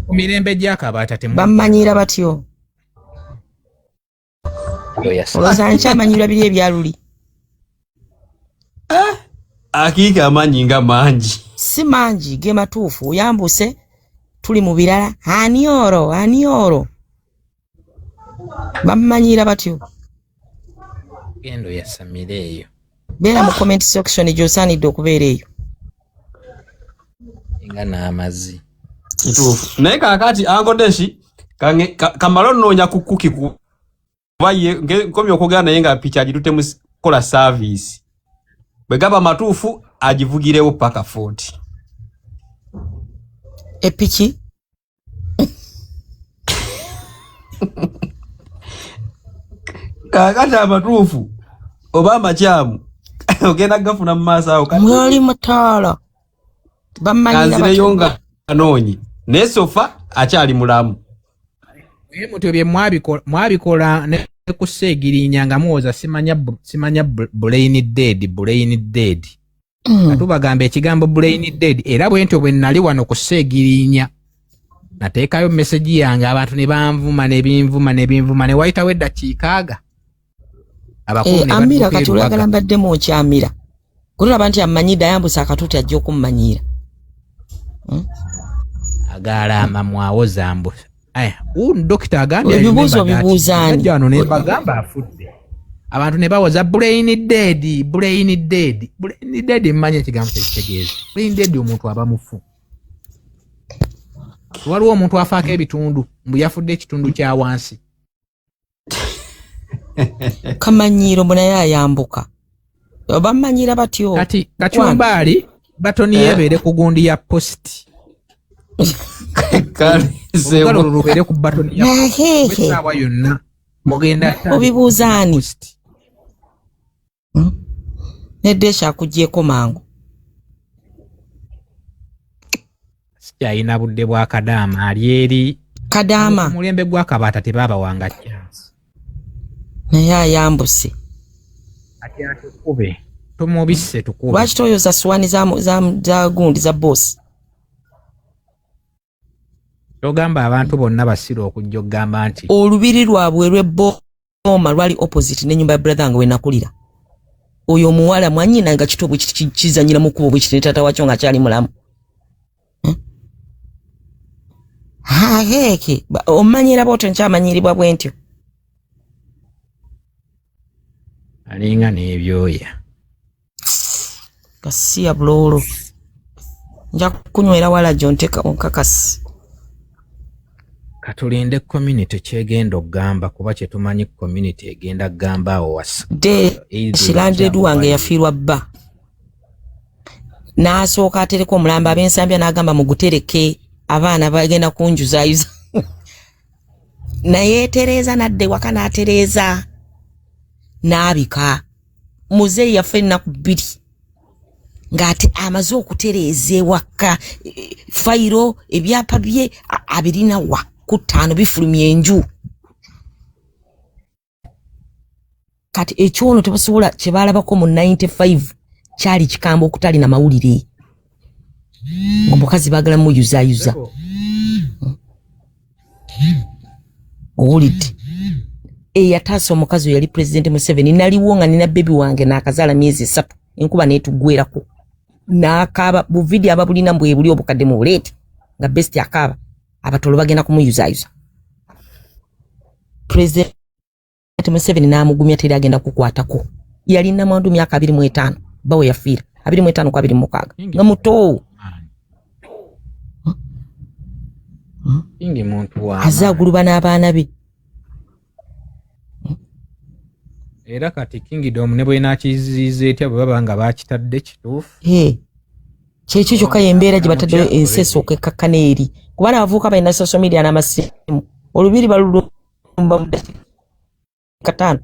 [SPEAKER 3] mirembe gy'akabaata temu
[SPEAKER 1] bamanyira batyo olowooza nkyamanyira biri ebyaluli
[SPEAKER 16] Akiki amanyi nga mangi
[SPEAKER 1] si mangi ge matuufu oyambuse tuli mu birala ani oro bamanyira batyo
[SPEAKER 3] gendo yasamira eyo
[SPEAKER 1] beera mu comment section gy'osaanidde okubeera eyo
[SPEAKER 3] nga n'amazzi
[SPEAKER 16] kituufu naye kaakati angodeshi kamalo nnoonya ku kuki kuba ye nkomye okwogera naye nga picha agitutemu kola service bwe gaba matuufu agivugirewo paka 40
[SPEAKER 1] epiki
[SPEAKER 16] kaakati amatuufu oba amakyamu ogenda gafuna mu maaso awo
[SPEAKER 1] mwali mutaala
[SPEAKER 16] kanzireyo nga anoonye naye sofa akyali mulamu
[SPEAKER 3] naye mutyo bye mwabikola ne kuseegirinya nga muwoza simanya brain dead katubagamba ekigambo brain dead era bwentyo bwe nali wano kuseegirinya nateekayo meseji yange abantu ne banvuma ne wayitawo eddakiika aga
[SPEAKER 1] amira kati olagala mbaddemu okyamira kulaba nti amanyidde ayambusa akatuuti ajja okumumanyira
[SPEAKER 3] agaalama mwawoza mbu dokita agambye
[SPEAKER 1] ebibuuzo bibuuzaani
[SPEAKER 3] wano ne bagamba afudde abantu ne bawoza brain dead mmanya ekigambo tekitegeeza. Brain dead omuntu aba mufu. Waliwo omuntu afaako ebitundu mbu yafudde ekitundu kya wansi.
[SPEAKER 1] Kamanyiiro mbona yayambuka. Bamanyira batyo.
[SPEAKER 3] Kati Kachumbali batoni yebere ku gundi ya post. Kale rubere ku batoni ya post. Sawa yonna. Mugenda
[SPEAKER 1] obibuuzaani. Nedesha akugyeko mangu.
[SPEAKER 3] Sikyayina budde bwa Kadaama alyeri.
[SPEAKER 1] Kadaama.
[SPEAKER 3] Mulembe gwa Kabaata tebaba wanga chance.
[SPEAKER 1] Naye ayambuse.
[SPEAKER 3] Ati atukube. Tumubisse tukube.
[SPEAKER 1] Lwaki toyoza suwani za gundi za boss?
[SPEAKER 3] Togamba abantu bonna basira okujja okugamba nti
[SPEAKER 1] olubiri lwabwe lw'ebbooma lwali opposite n'ennyumba ya brother nga we nakulira. Oyo omuwala mwanyina nga kitobo kizanyira mu kubo bwekiti ne taata wakyo nga kyali mulamu. Heke omanyira bw'otyo nkyamanyiiribwa bwentyo.
[SPEAKER 3] Alinga n'ebyoya.
[SPEAKER 1] Kasiya bulolo. Nja kunywera wala jonteka onkakasi.
[SPEAKER 3] Katulinde community kyegenda okugamba kuba kye tumanyi community egenda kugamba awo wasa.
[SPEAKER 1] Shilandred wange yafiirwa bba. N'asooka atereka omulamba ab'ensambya n'agamba mugutereke abaana bagenda kunjuzayuza. Naye Tereza nadde waka n'atereeza. N'abika. Muzeeyi yaffe ennaku 2. Ng'ate amaze okutereeza ewaka fayiro ebyapa bye abirina wa ku 5 bifulumya enju. Kati ekyono tebasobola kye baalabako mu 95 kyali kikambo okutali na mawulire. Omukazi baagala muyuzayuza. Owulidde. Eyataasa omukazi yali President Museveni naliwo nga nina bebi wange n'akazaala myezi 3 enkuba neetugwerako. N'akaaba bu video ababulina mbwe buli obukadde mu buleete nga best akaaba abatolo bagenda kumuyuzayuza. President Museveni n'amugumya teri agenda kukwatako. Yalina mwandu myaka 25 bawe yafiira 25 kwa 26 nga muto.
[SPEAKER 3] Ingi muntu wa
[SPEAKER 1] azaguluba n'abaana be.
[SPEAKER 3] Era kati Kingdom ne bwe nakizize etya baba nga bakitadde kituufu.
[SPEAKER 1] Kyekyo kyokka y'embeera gye bataddeyo enseso okekkakkana eri. Kuba n'abavubuka balina social media n'amasimu. Olubiri balulumba mu katano.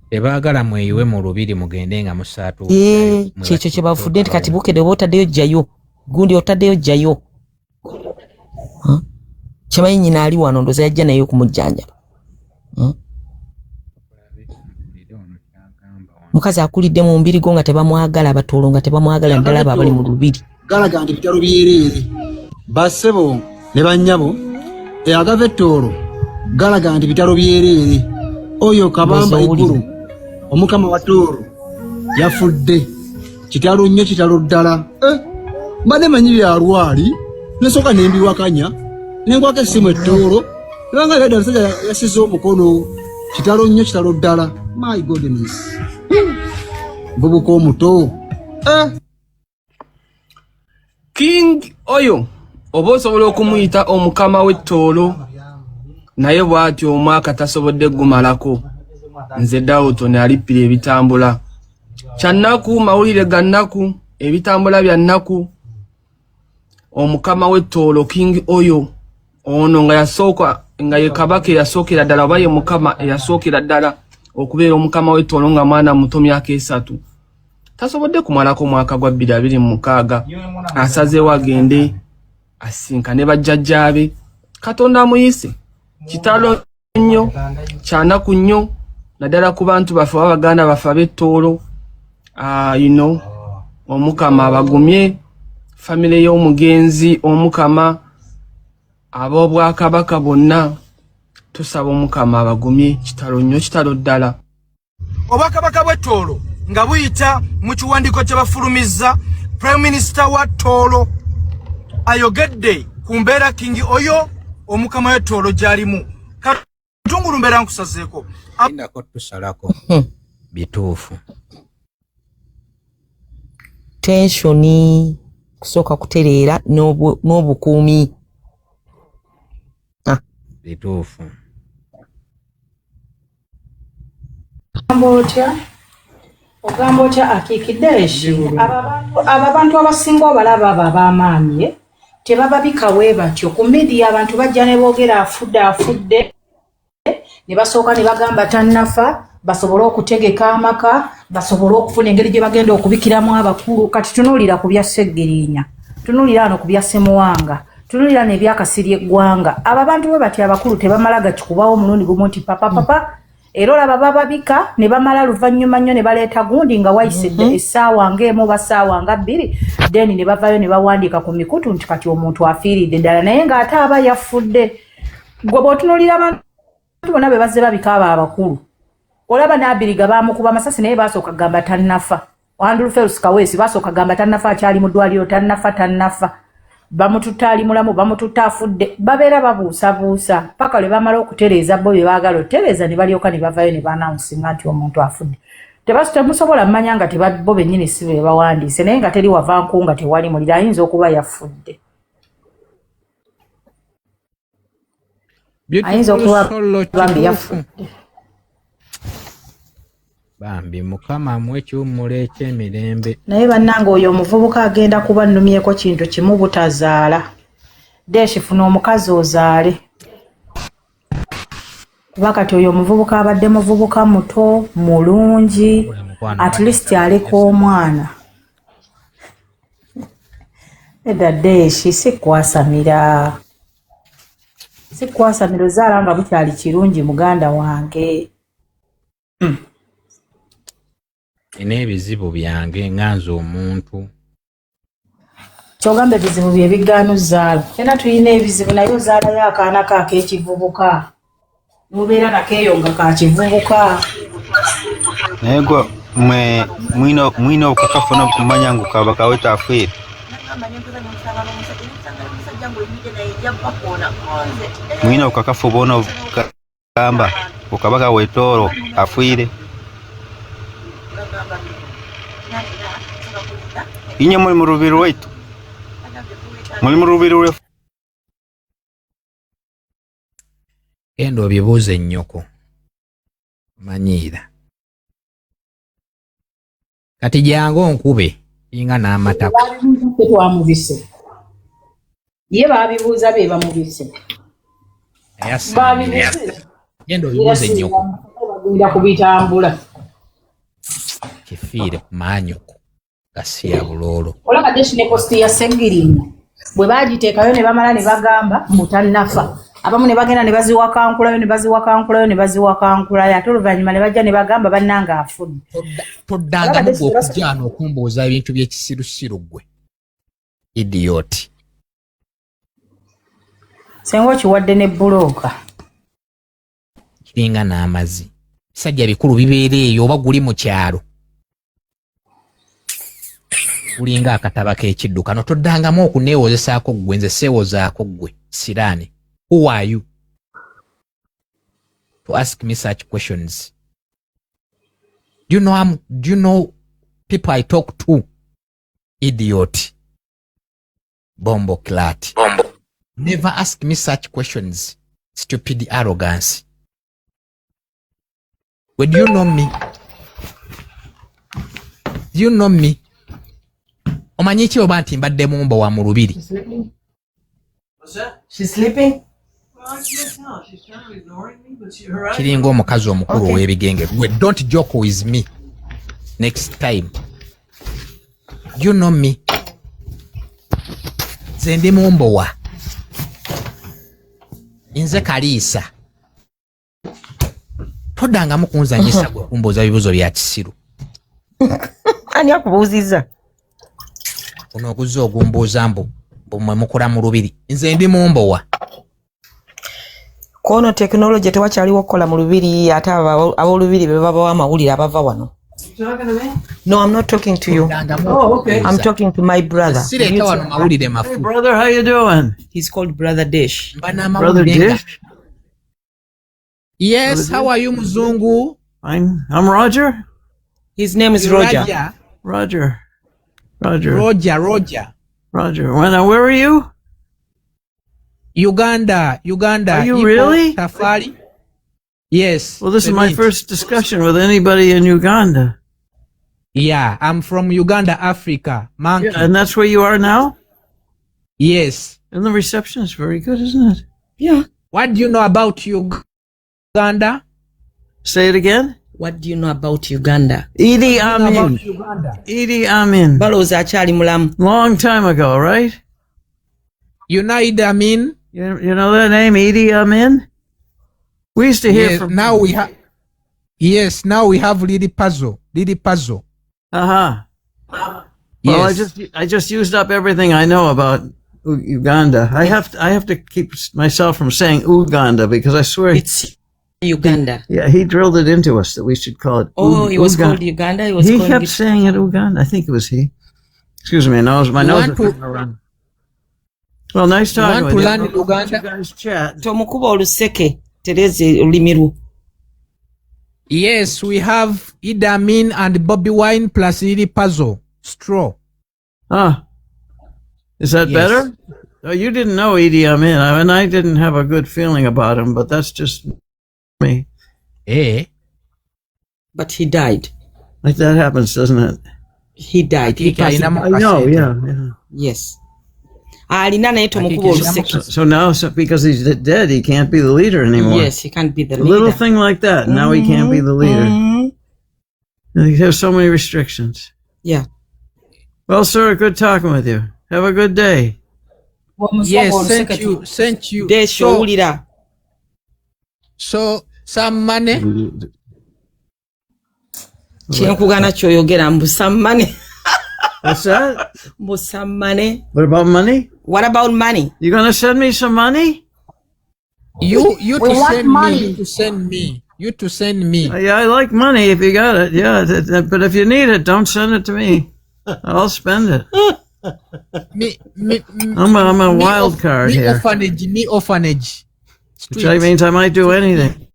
[SPEAKER 3] Tebaagala mweyiwe mu lubiri mugende nga musaatu.
[SPEAKER 1] Kyekyo kye bafudde nti kati Bukedde oba otaddeyo jjayo. Gundi otaddeyo jjayo. Kimanyi nnyina ali wano ndooza yajja naye okumujjanjaba. Mukazi akulidde mu mbiri go nga tebamwagala abatoolo nga tebamwagala ddala abo abali mu lubiri.
[SPEAKER 8] Galaga nti bitalo byereere. Bassebo ne bannyabo agava ettoolo galaga nti bitalo byereere. Oyo Kabamba Iguru omukama wa Tooro yafudde. Kitalo nnyo kitalo ddala. Mbadde manyi byalwali nesooka nembiwakanya nengwako essimu ettoolo ebanga yadda musajja yasize omukono. Kitalo nnyo kitalo ddala. My goodness. Bubuka omuto.
[SPEAKER 18] King oyo oba osobola okumuyita omukama w'ettoolo naye bw'atyo omwaka tasobodde gumalako. Nze Dawuto ne alippira ebitambula kyannaku mawulire ga nnaku ebitambula bya nnaku. Omukama w'ettoolo King oyo ono nga yasooka nga ye kabaka yasookera ddala oba ye mukama eyasookera ddala okubeera omukama w'ettoolo nga mwana muto myaka 3 tasobodde kumalako mwaka gwa 2026. Asazeewo agende asinkane bajjajjaabe. Katonda amuyise. Kitalo nnyo kyanaku nnyo naddala ku bantu baffe Abaganda baffe ab'ettoolo. Omukama abagumye famire y'omugenzi omukama ab'obwakabaka bonna tusaba omukama abagumye. Kitalo nnyo kitalo ddala.
[SPEAKER 19] Obwakabaka bw'ettoolo nga buyita mu kiwandiiko kye bafulumizza Prime Minister wa Toolo ayogedde ku mbeera King oyo omukama w'ettoolo gy'alimu. Katungulu Mukulu mbera nkusazeko.
[SPEAKER 3] Indako tusalako. Bituufu.
[SPEAKER 1] Tensioni kusoka kutereera n'obukuumi.
[SPEAKER 3] Bituufu.
[SPEAKER 20] Ogamba otya akikideshi abantu abasinga abalaba ab'amaanyi tebababikawe batyo ku media abantu bajja ne boogera afudde ne basooka ne bagamba tannafa basobole okutegeka amaka basobole okufuna engeri gye bagenda okubikiramu abakulu kati tunuulira ku bya Sseggirinya tunuulira ano ku bya Ssemuwanga tunuulira n'ebyakasirya eggwanga abo abantu bwe bati abakulu tebamala gakikubawo omulundi gumu nti papa era olaba bababika ne bamala luvannyuma nnyo ne baleeta gundi nga wayisedde essaawa ng'emu oba ssaawa nga bbiri then ne bavayo ne bawandiika ku mikutu nti kati omuntu afiiridde ddala naye ng'ate aba yafudde gwe bw'otunuulira abantu bonna be bazze babika abo abakulu olaba n'abiriga baamukuba amasasi naye baasooka gamba tannafa Andrew Felix Kaweesi baasooka gamba tannafa akyali mu ddwaliro tannafa bamututta ali mulamu bamututta afudde babeera babuusabuusa paka lwe bamala okutereeza bo bye baagala otereeza ne balyoka ne bavayo ne baanawunsinga nti omuntu afudde temusobola mmanya nga bo bennyini si be bawandiise naye nga teri wavanku nga tewali mulira ayinza okuba yafudde ayinza okuba bambi yafudde
[SPEAKER 3] bambi mukama mu ekiwummulo eky'emirembe
[SPEAKER 20] naye bannanga oyo omuvubuka agenda kuba nnumyeko kintu kimu butazaala Deshi funa omukazi ozaale kuba kati oyo omuvubuka abadde muvubuka muto mulungi at least aleka omwana edda Deshi sikwasamira ozaala nga bukyali kirungi muganda wange
[SPEAKER 3] n'ebizibu byange nganze omuntu
[SPEAKER 20] kyogamba ebizibu bye bigaana ozaala era tulina ebizibu naye ozaalayo akaana ko ak'ekivubuka n'obeera nakeeyonga ka kivubuka
[SPEAKER 21] naye gwe mwina obukakafu n'okumanya ngu kaba kaweta afiire mwina obukakafu bwona obugamba okabaka wetoolo afiire inye muli mu lubiri lwaitu muli mu lubiri lwefu
[SPEAKER 3] genda obibuuze nnyoko manyiira kati jangu onkube inga n'amatako
[SPEAKER 20] twamubise ye baabibuuza be bamubise
[SPEAKER 3] genda obibuuze nnyoko
[SPEAKER 20] bagenda kubitambula
[SPEAKER 3] kifiire ku maanyoko gasiya buloolo
[SPEAKER 20] olaba Deshi ne posti ya Sseggirinya bwe baagiteekayo ne bamala ne bagamba mutannafa abamu ne bagenda ne baziwakankulayo ate oluvannyuma ne bajja ne bagamba bannanga afudde
[SPEAKER 3] toddangamu gwe okujaana okumbuuza ebintu by'ekisirusiru gwe idioti
[SPEAKER 20] senga okiwadde ne bbulooka
[SPEAKER 3] kiringa n'amazzi bisajja bikulu bibeera eyo oba guli mu kyalo ulinga akataba k'ekidduka no toddangamu okuneewozesaako ggwe nze seewozaako ggwe siraani who are you to ask me such questions do you know people I talk to idiot bombo clat never ask me such questions stupid arrogance well, do you know me omanyi ki oba nti mbadde mumbo wa mu lubiri kiringa omukazi omukulu ow'ebigenge gwe don't joke with me next time you know me nze ndi mumbowa nze Kaliisa toddangamu kunzanyisa gwe kumbuuza bibuuzo bya kisiru
[SPEAKER 1] ani akubuuziza
[SPEAKER 3] onookuza ogumbuuza mbu mwe mukula mu lubiri nze ndi mumbowa
[SPEAKER 1] kono tekinologi tewakyaliwo okukola mu lubiri ate ab'olubiri be babawo amawulire abava wano No, I'm not talking to you.
[SPEAKER 20] Oh, okay.
[SPEAKER 1] I'm talking to my brother.
[SPEAKER 3] Hey,
[SPEAKER 7] brother, how you doing?
[SPEAKER 1] He's called Brother Dish.
[SPEAKER 7] Brother Dish?
[SPEAKER 3] Yes, how are you, Mzungu?
[SPEAKER 5] I'm Roger.
[SPEAKER 1] His name is Roger.
[SPEAKER 5] Roger. Where are you?
[SPEAKER 3] Uganda.
[SPEAKER 5] Are you really?
[SPEAKER 3] Tafari. Yes.
[SPEAKER 5] Well, this is my first discussion with anybody in Uganda.
[SPEAKER 3] Yeah, I'm from Uganda, Africa. Monkey.
[SPEAKER 5] Yeah, and that's where you are now?
[SPEAKER 3] Yes.
[SPEAKER 5] And the reception is very good, isn't it?
[SPEAKER 1] Yeah.
[SPEAKER 3] What do you know about Uganda?
[SPEAKER 5] Say it again.
[SPEAKER 1] What do you know about Uganda?
[SPEAKER 5] Idi Amin. Idi Amin.
[SPEAKER 1] Baloza achali mulamu.
[SPEAKER 5] Long time ago, right?
[SPEAKER 3] You know Idi Amin?
[SPEAKER 5] You know that name, Idi Amin? We used to hear from...
[SPEAKER 3] Now we have... Yes, now we have Lily Puzzle.
[SPEAKER 5] Uh-huh. Well,
[SPEAKER 3] Yes.
[SPEAKER 5] I just used up everything I know about Uganda. I have to keep myself from saying Uganda because I swear
[SPEAKER 1] It's Uganda.
[SPEAKER 5] Yeah, he drilled it into us that we should call it.
[SPEAKER 1] Oh, it was called Uganda.
[SPEAKER 5] He kept saying it Uganda. I think it was he. Excuse me, my nose is starting to run. Well, nice talking with you.
[SPEAKER 3] Uganda?
[SPEAKER 5] You guys chat.
[SPEAKER 1] Tomukuba oluseke tereze olimiru.
[SPEAKER 3] Yes, we have Idi Amin and Bobby Wine plus Lily Puzzle. Straw.
[SPEAKER 5] Is that better? Oh, you didn't know Idi Amin, and I didn't have a good feeling about him, but that's just me.
[SPEAKER 1] But he died.
[SPEAKER 5] Like that happens, doesn't it?
[SPEAKER 1] He died. He passed.
[SPEAKER 5] I know, yeah.
[SPEAKER 1] Yes. Alina naye tomukuba oluseke.
[SPEAKER 5] So now, because he's dead, he can't be the leader anymore.
[SPEAKER 1] Yes, he can't be the
[SPEAKER 5] A
[SPEAKER 1] leader.
[SPEAKER 5] little thing like that. Now he can't be the leader. He has so many restrictions.
[SPEAKER 1] Yeah.
[SPEAKER 5] Well, sir, good talking with you. Have a good day.
[SPEAKER 3] Yes, sent you. So, some money.
[SPEAKER 1] Kyenkugana kyoyogera mbu some money.
[SPEAKER 5] What's that?
[SPEAKER 1] Mbu some money.
[SPEAKER 5] What about money?
[SPEAKER 1] What about money?
[SPEAKER 5] You gonna send me some money?
[SPEAKER 3] You to send me.
[SPEAKER 5] Yeah, I like money if you got it. Yeah, but if you need it, don't send it to me. I'll spend it. I'm a wild card here.
[SPEAKER 3] Orphanage.
[SPEAKER 5] Which means I might do anything.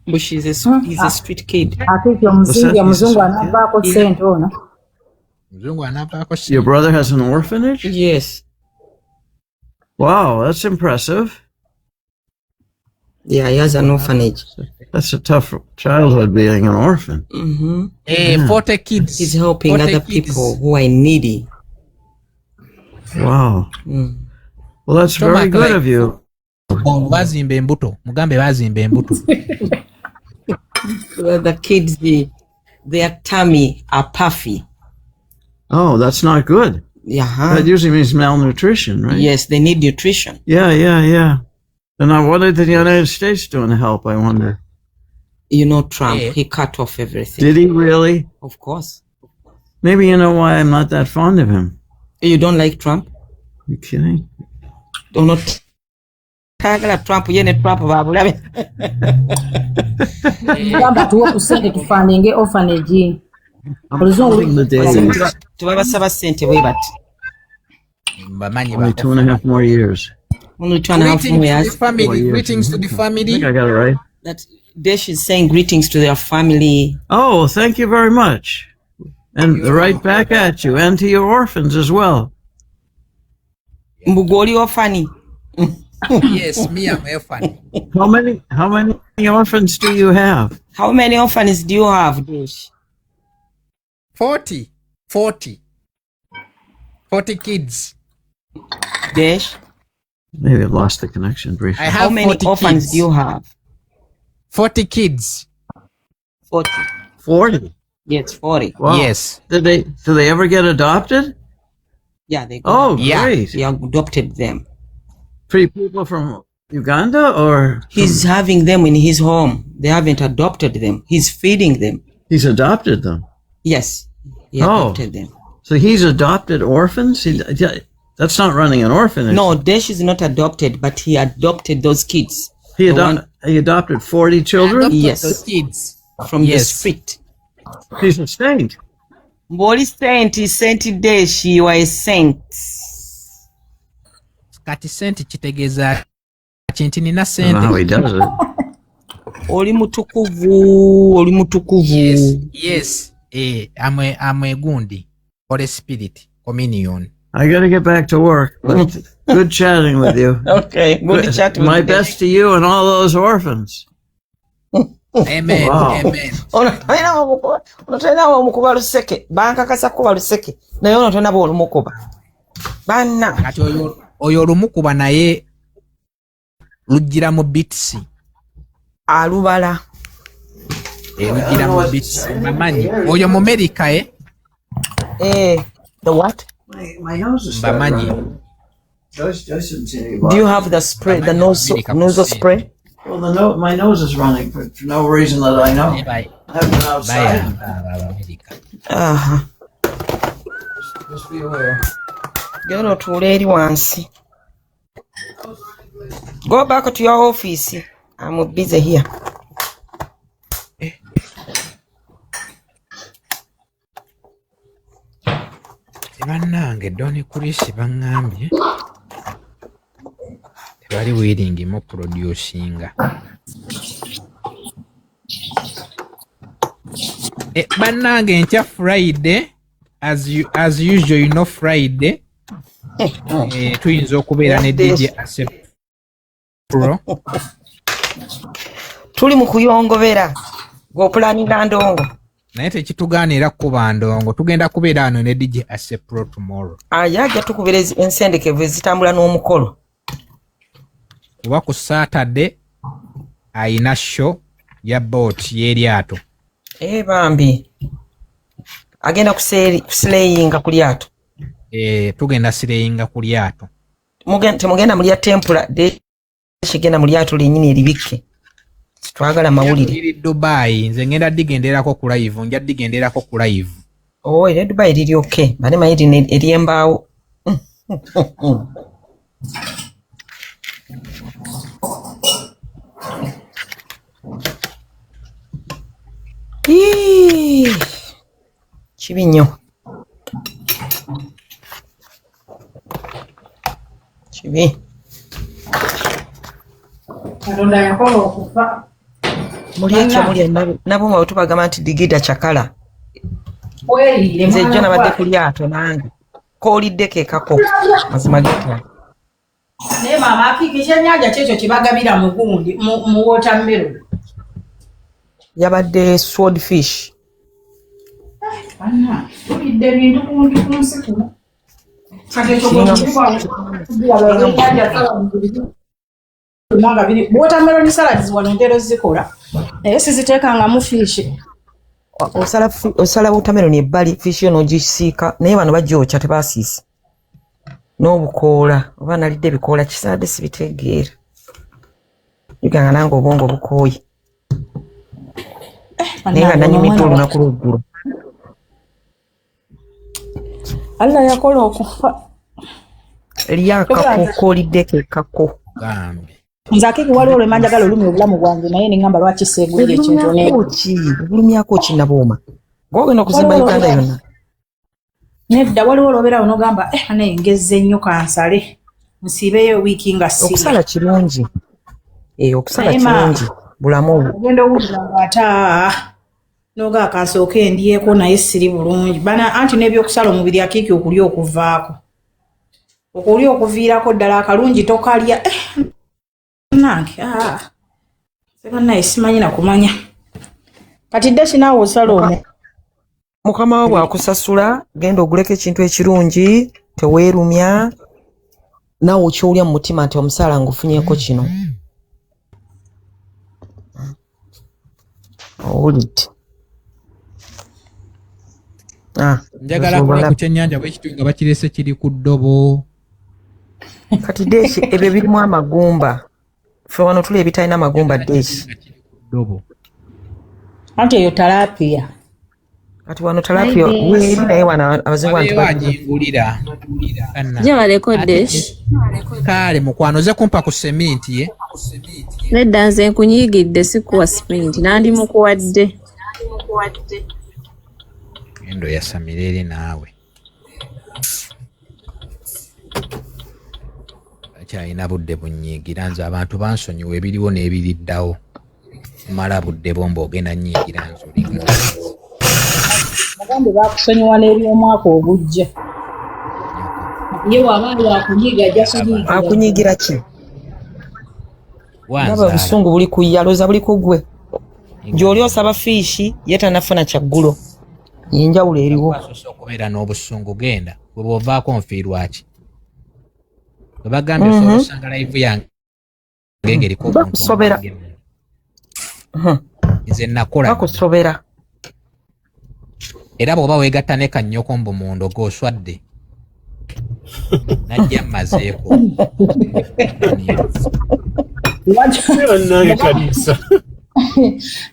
[SPEAKER 1] But he's a street kid.
[SPEAKER 5] Your brother has an orphanage?
[SPEAKER 1] Yes.
[SPEAKER 5] Wow, that's impressive.
[SPEAKER 1] Yeah, he has an orphanage.
[SPEAKER 5] That's a tough childhood being an orphan.
[SPEAKER 1] Mm-hmm.
[SPEAKER 3] 40 kids.
[SPEAKER 1] He's helping other people who are needy.
[SPEAKER 5] Wow. Well, that's very good of you.
[SPEAKER 3] Bazimba embuto. Mugambe bazimba embuto.
[SPEAKER 1] The kids, their tummy are puffy.
[SPEAKER 5] Oh, that's not good.
[SPEAKER 1] Yeah.
[SPEAKER 5] That usually means malnutrition, right?
[SPEAKER 1] Yes, they need nutrition.
[SPEAKER 5] Yeah. And now what are the United States doing to help, I wonder?
[SPEAKER 1] You know Trump, he cut off everything.
[SPEAKER 5] Did he really?
[SPEAKER 1] Of course.
[SPEAKER 5] Maybe you know why I'm not that fond of him.
[SPEAKER 1] You don't like Trump?
[SPEAKER 5] You kidding?
[SPEAKER 1] Do not tagala Trump yene Trump babulabe.
[SPEAKER 22] Ngamba tuwe kusente tufaninge orphanage.
[SPEAKER 1] Tubabasaba sente bwe bati.
[SPEAKER 5] Only 2.5 more years.
[SPEAKER 1] Only 2.5 more years.
[SPEAKER 3] Greetings to the family.
[SPEAKER 5] I think I got it right.
[SPEAKER 1] That Desh is saying greetings to their family.
[SPEAKER 5] Oh, thank you very much. And right back at you, and to your orphans as well.
[SPEAKER 1] Mbugoli orphani.
[SPEAKER 3] Yes, me, I'm orphan.
[SPEAKER 5] How many orphans do you have?
[SPEAKER 1] How many orphans do you have, Desh?
[SPEAKER 3] 40 kids.
[SPEAKER 1] Desh?
[SPEAKER 5] Maybe I lost the connection briefly.
[SPEAKER 1] How many orphans do you have?
[SPEAKER 3] 40 kids.
[SPEAKER 5] 40?
[SPEAKER 1] Yes, 40.
[SPEAKER 5] Wow.
[SPEAKER 3] Yes.
[SPEAKER 5] Do they ever get adopted?
[SPEAKER 1] Yeah, they
[SPEAKER 5] got great.
[SPEAKER 1] He adopted them.
[SPEAKER 5] Three people from Uganda, or?
[SPEAKER 1] He's having them in his home. They haven't adopted them. He's feeding them.
[SPEAKER 5] He's adopted them?
[SPEAKER 1] Yes, he adopted them.
[SPEAKER 5] So he's adopted orphans? That's not running an orphanage.
[SPEAKER 1] No, Desh is not adopted, but he adopted those kids.
[SPEAKER 5] He adopted 40 children?
[SPEAKER 1] Yes.
[SPEAKER 3] Those kids.
[SPEAKER 1] From the street.
[SPEAKER 5] He's a saint.
[SPEAKER 1] Mboli saint, he sent Desh, you are a saint.
[SPEAKER 3] Kati senti kitegeeza kinti nina
[SPEAKER 5] I don't know how he
[SPEAKER 3] sente.
[SPEAKER 5] does it.
[SPEAKER 1] Oli mutukuvu.
[SPEAKER 3] Yes. Amwe gundi. Holy Spirit. Communion.
[SPEAKER 5] I gotta get back to work, but good chatting with you.
[SPEAKER 1] Okay, good chatting
[SPEAKER 5] My
[SPEAKER 1] with you.
[SPEAKER 5] best to you and all those orphans.
[SPEAKER 3] Amen.
[SPEAKER 5] Wow.
[SPEAKER 3] Amen.
[SPEAKER 1] Ono tolina omukuba luseke. Bankakasa kuba luseke. Naye ono tolina bw'olumukuba. Banna.
[SPEAKER 3] Kati oyo olumukuba naye lujjira mu bits.
[SPEAKER 1] Alubala.
[SPEAKER 3] Lujjira mu bits. Bamanyi. Oyo mu America
[SPEAKER 1] The what?
[SPEAKER 5] My nose is
[SPEAKER 3] Bamanyi.
[SPEAKER 5] Joyce didn't see any
[SPEAKER 1] Do you have the spray, the nasal spray?
[SPEAKER 5] Well, my nose is running for no reason that I know. I haven't been outside. Just be aware.
[SPEAKER 1] Genda otuule eri wansi. Go back to your office. I'm busy here.
[SPEAKER 3] Bannange Donny Chris baŋŋambye tebali willing mu producinga. Bannange nkya Friday as usual, you know Friday tuyinza okubeera ne DJ Asep Pro.
[SPEAKER 1] Tuli mu kuyongobera g'opulaninga ndongo.
[SPEAKER 3] Naye tekitugaanira kuba ndongo, tugenda kubeera wano ne DJ Asep Pro tomorrow.
[SPEAKER 1] Ajja tukubira ensendekevu ezitambula n'omukolo.
[SPEAKER 3] Kuba ku Saturday ayina show ya boat y'eryato.
[SPEAKER 1] Bambi agenda kusileyinga ku lyato.
[SPEAKER 3] Tugenda sileyinga ku lyato.
[SPEAKER 1] Temugenda mu lya tempula kigenda mu lyato lyennyini eribikke. Twagala mawulire.
[SPEAKER 3] Iri Dubai nze ngenda digenderako ku live, nja digenderako ku live.
[SPEAKER 1] Eri Dubai liri okay. Bane mayiri eryembaawo. Kibi nnyo. Kibi.
[SPEAKER 20] Katonda yakola okufa.
[SPEAKER 1] Mulya nabo mwe tubagamba nti digida chakala.
[SPEAKER 20] Nze
[SPEAKER 1] jjo nabadde ku lyato nange. Kooliddeko ekako. Mazima gita.
[SPEAKER 20] Naye maama akiki ekyennyanja kyekyo kibagabira mu gundi mu watermelon.
[SPEAKER 1] Yabadde swordfish.
[SPEAKER 20] Anna, tulidde ebintu kundi ku nsi kuno. Watermelon salads wano ntero zikola. Naye siziteekangamu fishi.
[SPEAKER 1] Osala watermelon ebbali fishi n'ogisiika naye bano bagyokya tebasiisa. N'obukoola oba nalidde ebikoola kisaadde sibitegeera. Yuganga nange obwongo bukooye. Naye nga nanyumiddwa olunaku lw'eggulu.
[SPEAKER 20] Allah yakola okufa.
[SPEAKER 1] Lyakako kooliddeko ekako.
[SPEAKER 20] Nze akiki waliwo lwe manjagala olumya obulamu bwange naye ne ngamba lwaki seegulira ekintu ne.
[SPEAKER 1] Bulumyako ki nabooma? Gw'ogenda okuzimba Uganda yonna.
[SPEAKER 20] Nedda waliwo lw'obeera onogamba naye ngezze nnyo kansale. Nsiibeeyo wiiki nga siba.
[SPEAKER 1] Okusala kirungi. Okusala kirungi. Bulamu obwo.
[SPEAKER 20] Ogenda owulira ng'ata noga akasooke endyeko naye siri bulungi. Bana anti n'ebyokusala omubiri akiki okulya okuvaako. Okulya okuviirako ddala akalungi tokalya. Nange sebannaye simanyi na kumanya. Kati dde kinaawe osala omwo.
[SPEAKER 1] Mukama wo bw'akusasula genda oguleko ekintu ekirungi teweerumya naawe okyowulya mu mutima nti omusaala ngufunyeeko kino. Owulidde.
[SPEAKER 3] Njagala kulya ku kyennyanja bw'ekityo nga bakirese kiri ku ddobo.
[SPEAKER 1] Kati deeki ebyo birimu amagumba. Ffe wano tuli ebitalina amagumba deeki.
[SPEAKER 20] Anti eyo talapiya.
[SPEAKER 1] Kati wano talapiya weeri naye wano abazungu
[SPEAKER 3] wagingulira.
[SPEAKER 17] Je baleko deeki.
[SPEAKER 3] Kale mukwano ze kumpa ku seminti ye.
[SPEAKER 17] Nedda nze nkunyigidde sikuwa siminti nandi mukuwadde.
[SPEAKER 3] Endo yasamira eri naawe. sikyalina budde bunyiigira nze abantu bansonyiwa ebiriwo n'ebiriddawo mala budde bomba ogenda nnyiigira nze olimu
[SPEAKER 22] bagambe bakusonyiwa n'ebyomwaka ogujja ye wabali wakunyiiga ajja kunyiigira
[SPEAKER 1] akunyiigira ki ndaba obusungu buli ku yaloza buli ku gwe gy'oli osaba fiishi ye tanafuna kyaggulo yenjawulo eriwo
[SPEAKER 3] okubeera n'obusungu genda bwe bwovaako nfiirwaki bwe bagambye osobola osanga live yange ng'eriko
[SPEAKER 1] bakusobera
[SPEAKER 3] nze nakola
[SPEAKER 1] bakusobera
[SPEAKER 3] era bw'oba weegatta ne kannyoko mbu mundo gw'oswadde najja mmazeeko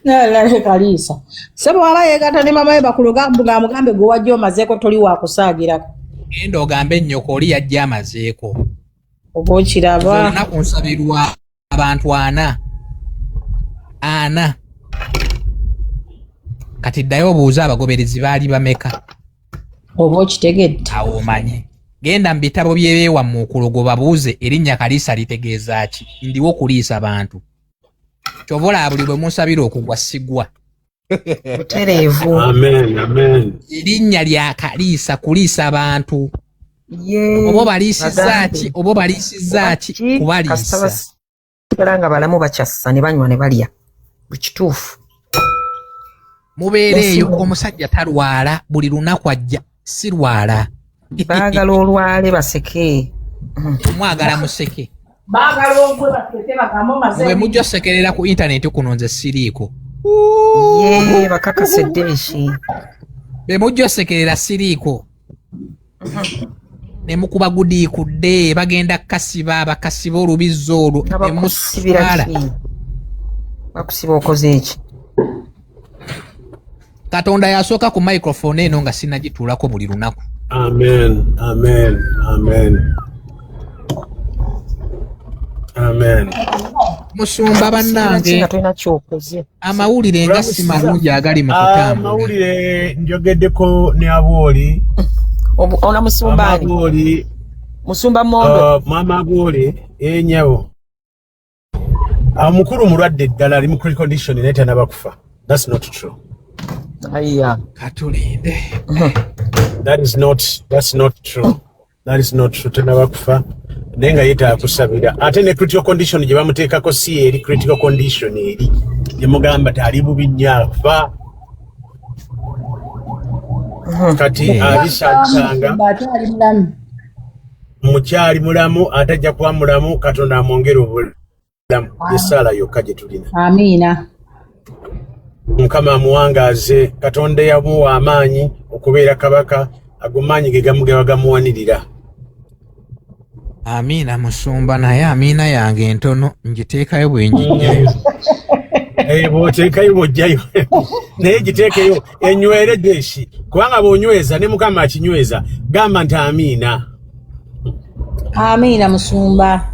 [SPEAKER 22] nalale Kalisa sebo waba yegatta ne mama we bakulu gamugambe gwe wajja omazeeko toli wakusaagirako
[SPEAKER 3] genda ogambe nnyoko oli yajja amazeeko
[SPEAKER 22] oba okiraba
[SPEAKER 3] olunaku nsabirwa abantu 4 kati ddayo obuuza abagoberezi baali bameka
[SPEAKER 22] oba okitegedde
[SPEAKER 3] awo omanye genda mu bitabo by'ebeewa mu kulogo babuuze erinnya Kalisa litegeeza ki ndiwo kuliisa abantu kyova olaba buli bwe munsabira okugwa sigwa
[SPEAKER 1] butereevu
[SPEAKER 3] erinnya lya Kalisa kuliisa abantu oba obaliisizza ki oba obaliisizza ki kubaliisa
[SPEAKER 1] era nga balamu bakyassa ne banywa ne balya bukituufu
[SPEAKER 3] mubeera eyo omusajja talwala buli lunaku ajja sirwala
[SPEAKER 1] baagala olwale baseke
[SPEAKER 3] mwagala museke
[SPEAKER 22] baagala ogwe baseke bagamo maze
[SPEAKER 3] bwe mujja sekerera ku intaneti kuno nze siriiko
[SPEAKER 1] ye bakakasedde eki
[SPEAKER 3] bwe mujja sekerera siriiko ne mukuba gudiikudde bagenda kasiba bakasiba olubizzi olwo
[SPEAKER 1] emusibira bakusiba okoze eki
[SPEAKER 3] Katonda yasooka ku microphone eno nga sinagituulako buli lunaku
[SPEAKER 9] amen amen amen amen
[SPEAKER 3] musumba bannange amawulire nga si malungi agali mu kutambula
[SPEAKER 9] amawulire njogeddeko ne Abooli
[SPEAKER 1] ona musumbani musumba mondo
[SPEAKER 9] mama Abooli enyawo amukulu mulwadde ddala ali mu critical condition naye tanaba kufa that's not true
[SPEAKER 3] katulinde
[SPEAKER 9] that's not true tanaba kufa naye nga yeetaaga kusabira ate ne critical condition gye bamuteekako si eri critical condition eri gyemugamba tali bubi nnyo afa kati abisanga mukyali mulamu atajja kuba mulamu Katonda amwongere obulamu yesaala yokka gye tulina
[SPEAKER 22] amiina
[SPEAKER 9] Mukama amuwangaaze Katonda yamuwa amaanyi okubeera kabaka ago maanyi ge gamugaba gamuwanirira
[SPEAKER 3] amiina musumba naye amiina yange entono ngiteekayo bwe njijjayo
[SPEAKER 9] bw'oteekayo bw'ojjayo naye giteekeyo enywere deshi kubanga bw'onyweza ne Mukama akinyweza gamba nti amiina
[SPEAKER 22] amiina musumba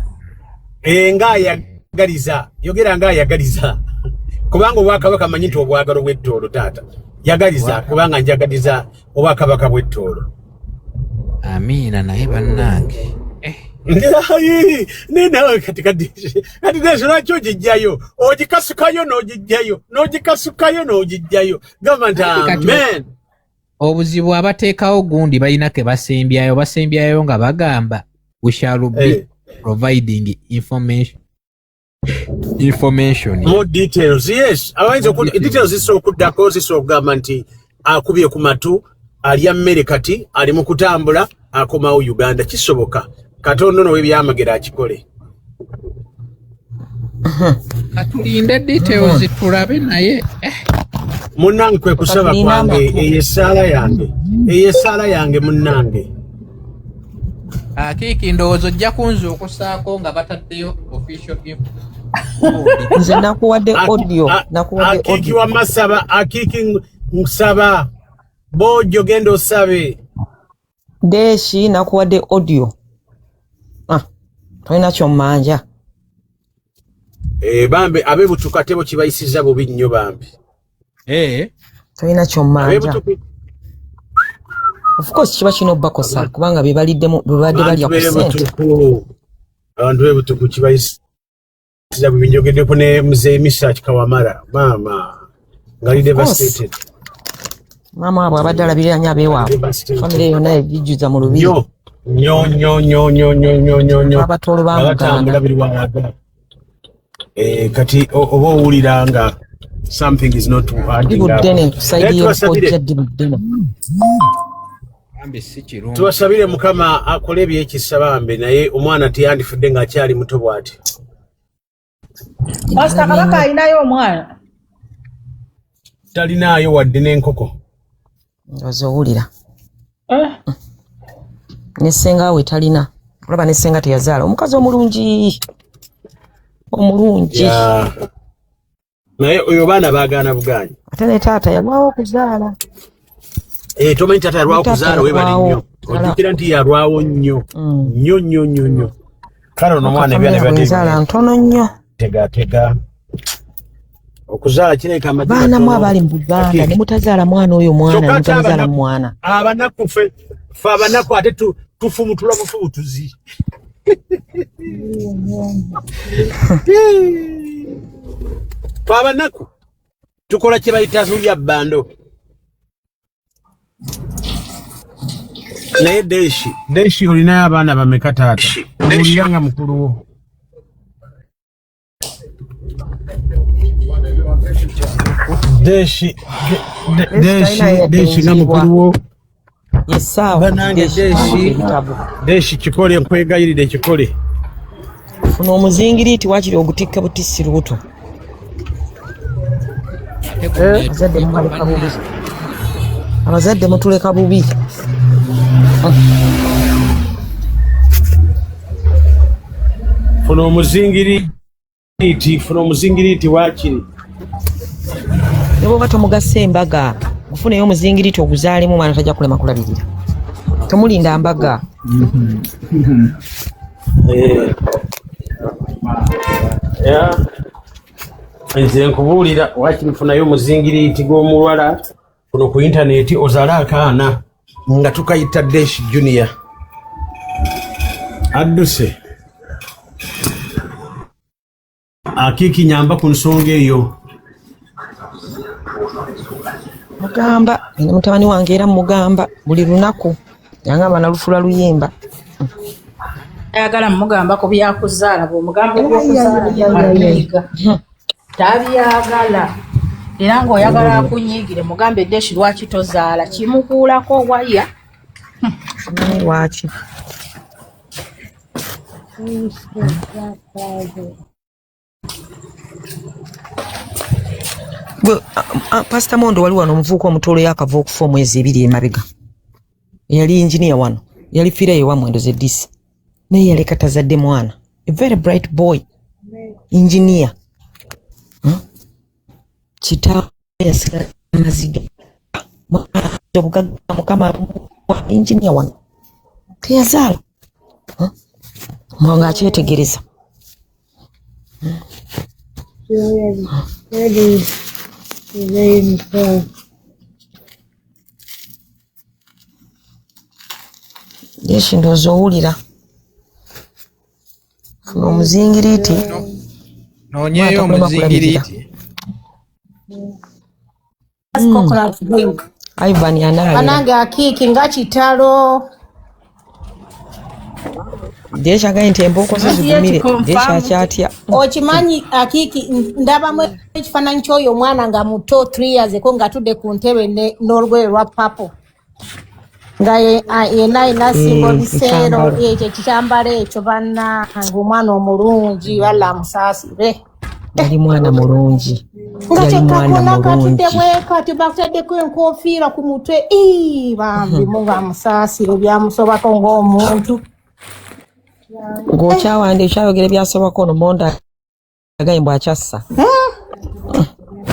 [SPEAKER 9] ng'ayagaliza yogera ng'ayagaliza kubanga obwakabaka manyi nti obwagalo bw'ettoolo taata yagaliza kubanga njagaliza obwakabaka bw'ettoolo
[SPEAKER 3] amiina naye bannange
[SPEAKER 9] nenawe kati nezo lwaki ogijjayo ogikasukayo n'ogijjayo gamba nti amen
[SPEAKER 3] obuzibu abateekawo gundi balina ke basembyayo nga bagamba we shall be providing information
[SPEAKER 9] more details yes awayinza details zisobola okuddako zisobola okugamba nti akubye ku matu alya mmere kati ali mu kutambula akomawo Uganda kisoboka Katonda no webyamagera akikole
[SPEAKER 3] katulinde details tulabe naye
[SPEAKER 9] munnange kwe kusaba kwange eyesaala yange munnange
[SPEAKER 3] Akiki ndowooza ojja kunza okusaako nga bataddeyo official info
[SPEAKER 1] nze nakuwadde audio
[SPEAKER 9] Akiki wamasaba Akiki nsaba Bojo genda osabe
[SPEAKER 1] deshi nakuwadde audio tolina kyommanja
[SPEAKER 9] bambi abebutuka tebo kibayisiza bubi nnyo bambi
[SPEAKER 1] tolina kyommanja of course kiba kino bakosa kubanga bebadde balya ku ssente
[SPEAKER 9] abantu bebutuku kibayisiza bubinjogeddeko ne Mzee Misach Kawamara mama ngali devastated.
[SPEAKER 1] Mama abo abadde alabirira abeewaabwe famire yonna ebijjuza mu lubiri
[SPEAKER 9] nyo
[SPEAKER 1] abatolo bamuganda
[SPEAKER 9] kati oba owulira nga something is not
[SPEAKER 1] dibuddene tusaidi y'okojja dibuddene
[SPEAKER 9] tubasabire Mukama akole ebyekisa bambe naye omwana tiyandifudde ng'akyali muto bw'ati.
[SPEAKER 22] Pastor Kabaka alinayo omwana
[SPEAKER 9] talinaayo wadde n'enkoko
[SPEAKER 1] ozowulira ne ssenga we talina olaba ne ssenga teyazaala omukazi omulungi
[SPEAKER 9] naye oyo baana baagaana bugaanyi
[SPEAKER 1] ate ne taata yalwawo okuzaala
[SPEAKER 9] tomanyi taata yalwawo okuzaala webale nnyo ojjukira nti yalwawo nnyo kale ono omwana
[SPEAKER 1] ebyanezaala ntono nnyo
[SPEAKER 9] tegatega okuzaala kireka amajja
[SPEAKER 1] baana mu abali mu Buganda ne mutazaala mwana oyo mwana ne mutazaala mwana
[SPEAKER 9] abanaku fe abanaku ate tufumutula bufubutuzi abanaku tukola kye bayita zulya bbando naye deshi olinayo abaana bameka taata oliyanga mukulu wo deshi nga mukulu wo banange deshi kikole nkwegayirire kikole
[SPEAKER 1] funa omuzingiriiti wakiri ogutikka butissi lubuto abazadde mutuleka bubi
[SPEAKER 9] funa omuzingiriiti wakiri
[SPEAKER 1] ne bwoba tomugasa embaga gufuneyo omuzingiriiti oguzaalemu mwana tajja kulema kulabirira tomulinda mbaga
[SPEAKER 9] nze nkubuulira wakiri funayo omuzingiriiti gw'omuwala kuno ku intaneti ozaale akaana nga tukayita Deshi Junior adduse Akiki nyamba ku nsonga eyo
[SPEAKER 1] mugamba ene mutabani wange era mugamba buli lunaku yangamba na lufula luyimba
[SPEAKER 22] ayagala mugamba ko byakuzaala bw'omugamba ebyokuzaala tabyagala era ng'oyagala akunyigire mugambe Deshi lwaki tozaala kimukuulako waya
[SPEAKER 1] lwaki Pastor Mondo wali wano omuvuuka omutoolo yakava okufa omwezi 2 emabega yali engineer wano yali fiire ewa mwendo ze DC naye yaleka tazadde mwana a very bright boy engineer kitaawe yasigala maziga mukama engineer wano teyazaala nga akyetegereza Deshi ndowooza owulira funa omuzingiriiti
[SPEAKER 3] noonyeeyo omuzingiriiti
[SPEAKER 1] Ivan anayo
[SPEAKER 22] anange Akiki nga kitalo
[SPEAKER 1] Deshi agaye nti emboko zigumire Deshi akyatya
[SPEAKER 22] okimanyi Akiki ndabamu ekifaananyi ky'oyo omwana nga muto 3 years ago nga tudde ku ntebe n'olugoye lwa papo nga yena inasinga biseero ekyo kitambala ekyo bannange omwana omulungi walla amusaasire
[SPEAKER 1] yali mwana mulungi
[SPEAKER 22] yali mwana mulungi kati bakuteddeko enkofiira ku mutwe bambi muba amusaasire byamusobako ng'omuntu
[SPEAKER 1] ng'okyawande kyayogera byasobako ono Monda agaye mbw akyassa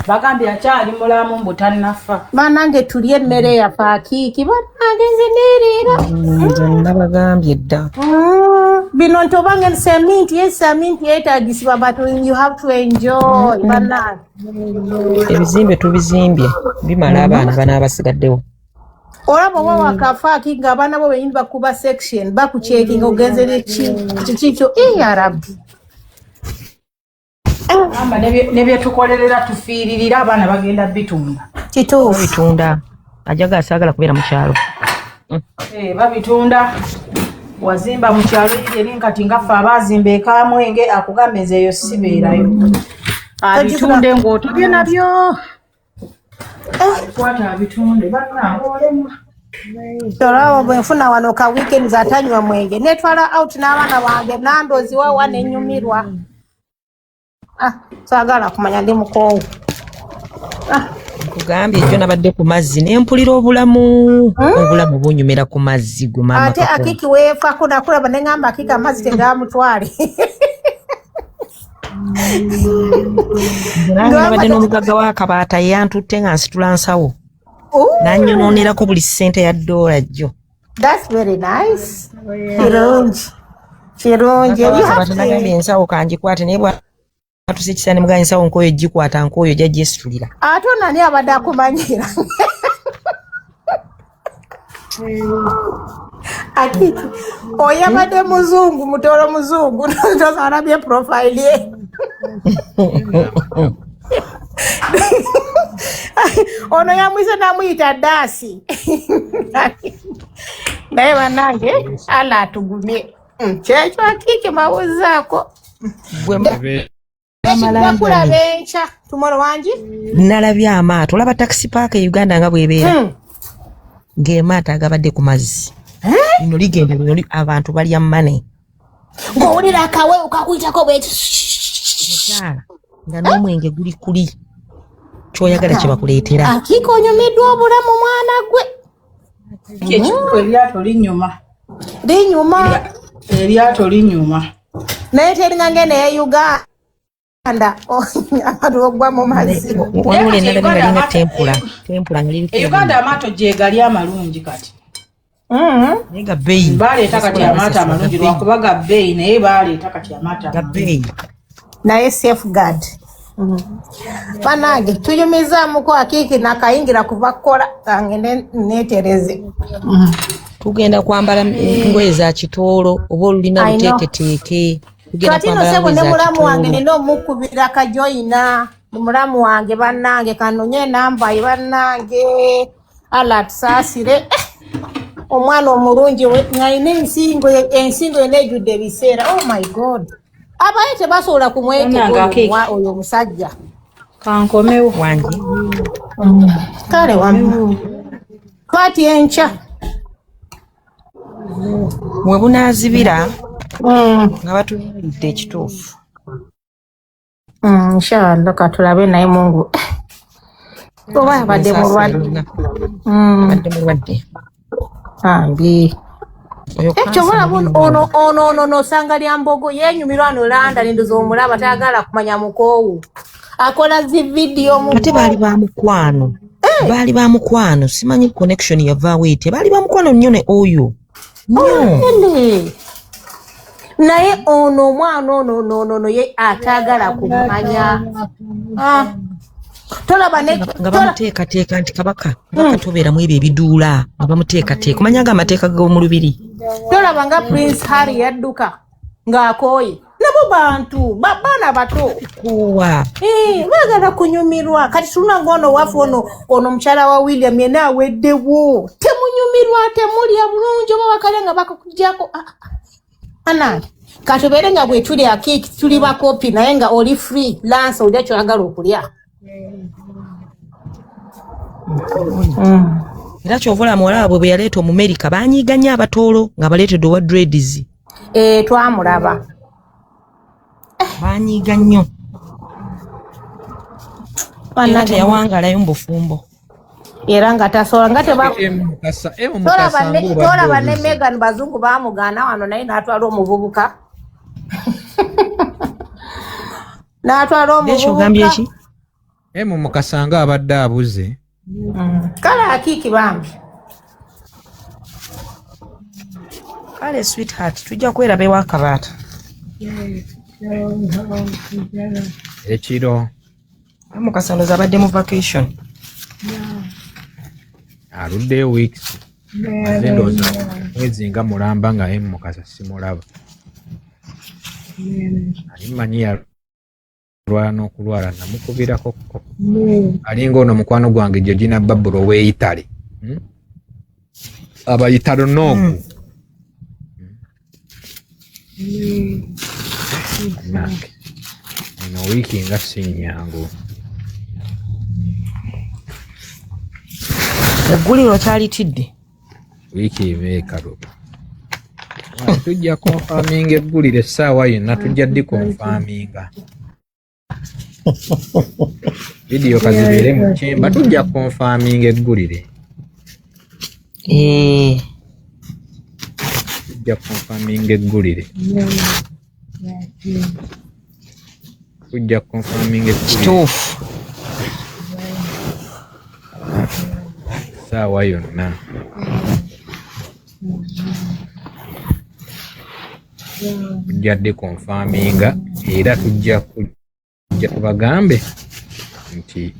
[SPEAKER 22] bagambye akyali mulamu mbu tannafa bannange tulye emmere yafe Akiki bannange nze neereera
[SPEAKER 1] nabagambye dda
[SPEAKER 22] bino ntobange seminti yeetaagisibwa but you have to enjoy bannange
[SPEAKER 1] ebizimbe tubizimbye bimala abaana banaabasigaddewo
[SPEAKER 22] olaba oba wakafa kinga abaana bo benyini bakuba section bakucekinga ogenzere kikyo yarabbi
[SPEAKER 20] amba nebyetukolerera tufiiririra abaana bagenda bitunda
[SPEAKER 22] kituufu
[SPEAKER 1] bitunda ajaga asagala kubeera mu kyalo
[SPEAKER 20] babitunda wazimba mu kyalo eri nkati ngaffe abazimba ekamwenge akugambeza eyo sibeerayo abitunde ng'otubye nabyo kwata abitunde banaolemu
[SPEAKER 22] olaba bwenfuna wano ka weekends atanywa mwenge netwala out n'abaana bange nandozi wawa nenyumirwa saagala kumanya ndi mukoowu
[SPEAKER 1] kugambye ekyo nabadde ku mazzi nempulira obulamu bunyumira ku mazzi gwe mama
[SPEAKER 22] ate akiki weefako nakulaba neŋŋamba akiki amazzi tegamutwale
[SPEAKER 1] nabadde n'omugaga wa kabaata yantutte nga nsitula nsawo nanyononerako buli ssente ya ddoola jjo.
[SPEAKER 22] That's very nice. Kirungi
[SPEAKER 1] nagambye ensawo kangikwate naye bwatusikisa ne mugamba ensawo nkoyo gikwata nkoyo jagjesitulira
[SPEAKER 22] ate nani abadde akumanyira akiki oyabadde muzungu mutoolo muzungu tozalabye profile ye ono yamwise namuyita Daasi naye bannange ala atugumye kyekyo akiki mawuzaako nakulaba enkya tumolo wangi
[SPEAKER 1] nalabye amaato olaba taxi park e Uganda nga bwebeera ng'emaato agabadde ku mazzi lino ligenda lino abantu balya mane
[SPEAKER 22] ng'owulira akaweewo kakuyitako bwekyo
[SPEAKER 1] nga n'omwenge guli kuli kyoyagala kye bakuleetera
[SPEAKER 22] akiki onyumiddwa obulamu mwana gwe
[SPEAKER 20] kyekikulu eryato linyuma eryato linyuma
[SPEAKER 22] naye teringa ngene ya Uganda abantu ogwa mu mazzi
[SPEAKER 1] waliwo endala ngalinga tempula
[SPEAKER 20] Uganda amaato gyegali amalungi kati
[SPEAKER 1] naye ga bbeeyi
[SPEAKER 20] baleeta kati amaato amalungi lwakuba ga bbeeyi naye baleeta kati amaato
[SPEAKER 1] ga bbeeyi
[SPEAKER 22] naye safeguard bannange tuyumizaamuko akiki nakayingira kuva kukola kange netereze
[SPEAKER 1] tugenda kwambala engoye za kitoolo oba olulina buteeketeeke
[SPEAKER 22] katino sebo ne mulamu wange nina omukubira kajoyina mulamu wange bannange kanonye nambaye bannange ala tusaasire omwana omulungi ng'alina ensingo enejjudde ebiseera. Oh my god, abaye tebasobola kumwetegwa oyo omusajja
[SPEAKER 20] kankomewo
[SPEAKER 1] wange
[SPEAKER 22] kale wamu kwati enkya
[SPEAKER 1] mwe bunaazibira nga batulidde ekituufu
[SPEAKER 22] inshallah katulabe naye Mungu oba abadde mulwadde ambi ekyo ono osanga lya mbogo yenyumirwa ano landa nindoza omulaba tayagala kumanya mukoowu akola zi vidiyo
[SPEAKER 1] ate baali ba mukwano simanyi connection yavaawo ete baali ba mukwano nnyo ne oyo naye ono omwana ono ye atagala kumanya tolaba nga bamuteekateeka nti kabaka tobeeramu ebyo ebiduula nga bamuteekateeka omanya nga amateeka g'omu lubiri
[SPEAKER 22] tolaba nga Prince Harry yadduka ng'akooye nabo bantu baana bato
[SPEAKER 1] kuwa
[SPEAKER 22] baagala kunyumirwa kati tulina ng'ono wafu ono mukyala wa William yena aweddewo temunyumirwa temulya bulungi oba bakalya nga bakakugyako anange katubeere nga bwe tuli akiki tuli bakopi naye nga oli free lansa olya kyoyagala okulya
[SPEAKER 1] era kyovula muwala bwe yaleeta omumerika banyiiganya abatoolo nga baleetedde owa dreads
[SPEAKER 22] twamulaba
[SPEAKER 1] banyiiga nnyo era teyawangalayo mu bufumbo
[SPEAKER 22] era nga tasobola nga tolaba ne Megan bazungu bamugaana wano naye n'atwala omuvubuka
[SPEAKER 1] ogambye eki
[SPEAKER 3] emu mukasanga abadde abuze
[SPEAKER 22] kale akiki bambi
[SPEAKER 1] kale sweetheart tujja kweraba ewa kabaata
[SPEAKER 3] ekiro
[SPEAKER 1] mukasanoza abadde mu vacation
[SPEAKER 3] aludde weeks ndowooza mwezi nga mulamba nga Mukasa simulaba alimanyi yalwala n'okulwala namukubirako alinga ono mukwano gwange Georgina Babbulo ow'Itale abayitalo noogu eno wiiki nga sinyangu
[SPEAKER 1] egguliro kyalitidde
[SPEAKER 3] wiiki ebeekalo tujja konfaminga eggulire essaawa yonna tujja ddi konfaminga vidiyo kazibeere mu kyemba tujja konfaminga eggulire tujja konfaminga eggulire tujja konfaminga eggulire
[SPEAKER 1] kituufu
[SPEAKER 3] essaawa yonna tujja ddi konfaminga era tujja tubagambe nti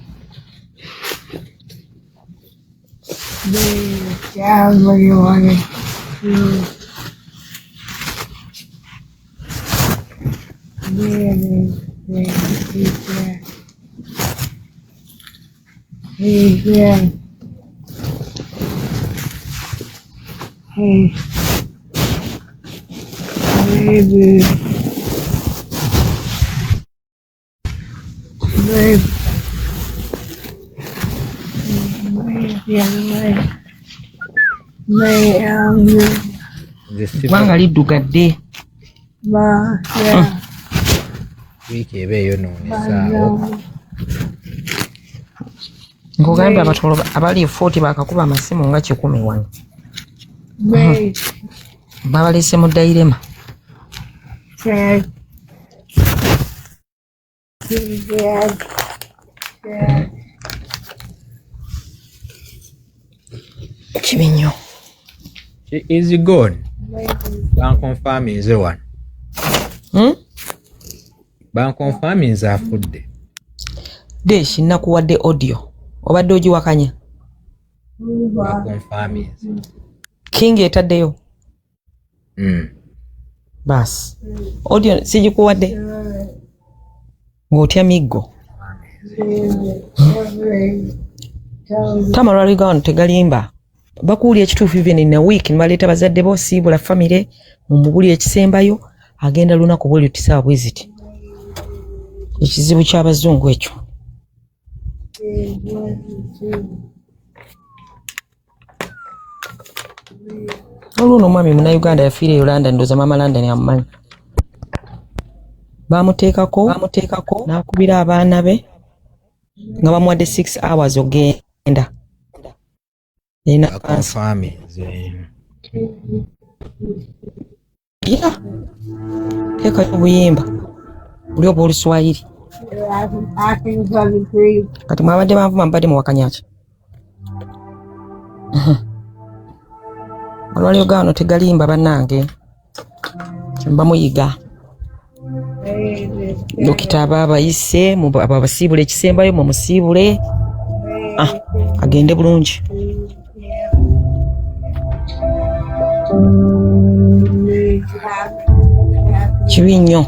[SPEAKER 1] Gwanga liddugadde
[SPEAKER 3] wiiki eba eyonoonezaawo
[SPEAKER 1] ng'ogambye abatolo abali 40 bakakuba amasimu nga 100 wano babaleese mu Dairema kibi nnyo
[SPEAKER 3] is gone bankonfaminze wano bankonfaminze afudde
[SPEAKER 1] Deshi nakuwadde audio obadde ogiwakanya
[SPEAKER 3] bankonfaminze
[SPEAKER 1] King etaddeyo bas audio sigikuwadde ng'otya miggo Tamara Rigano tegalimba bakuulya ekituufu even in a week nibaleeta bazadde bo siibula famire mumubuli ekisembayo agenda lunaku bwe lutisaawa bwe ziti ekizibu ky'abazungu ekyo olw'ono omwami Munnayuganda yafiira eyo London ndooza maama London amumanyi bamuteekako n'akubira abaana be nga bamuwadde 6 hours ogenda teeka obuyimba buli oba Oluswayiri kati mwabadde banvuma mbadde muwakanyaki olwaliro gaano tegalimba bannange kyemba muyiga dokita aba abayise abasiibule ekisembayo mumusiibule agende bulungi kibi nnyo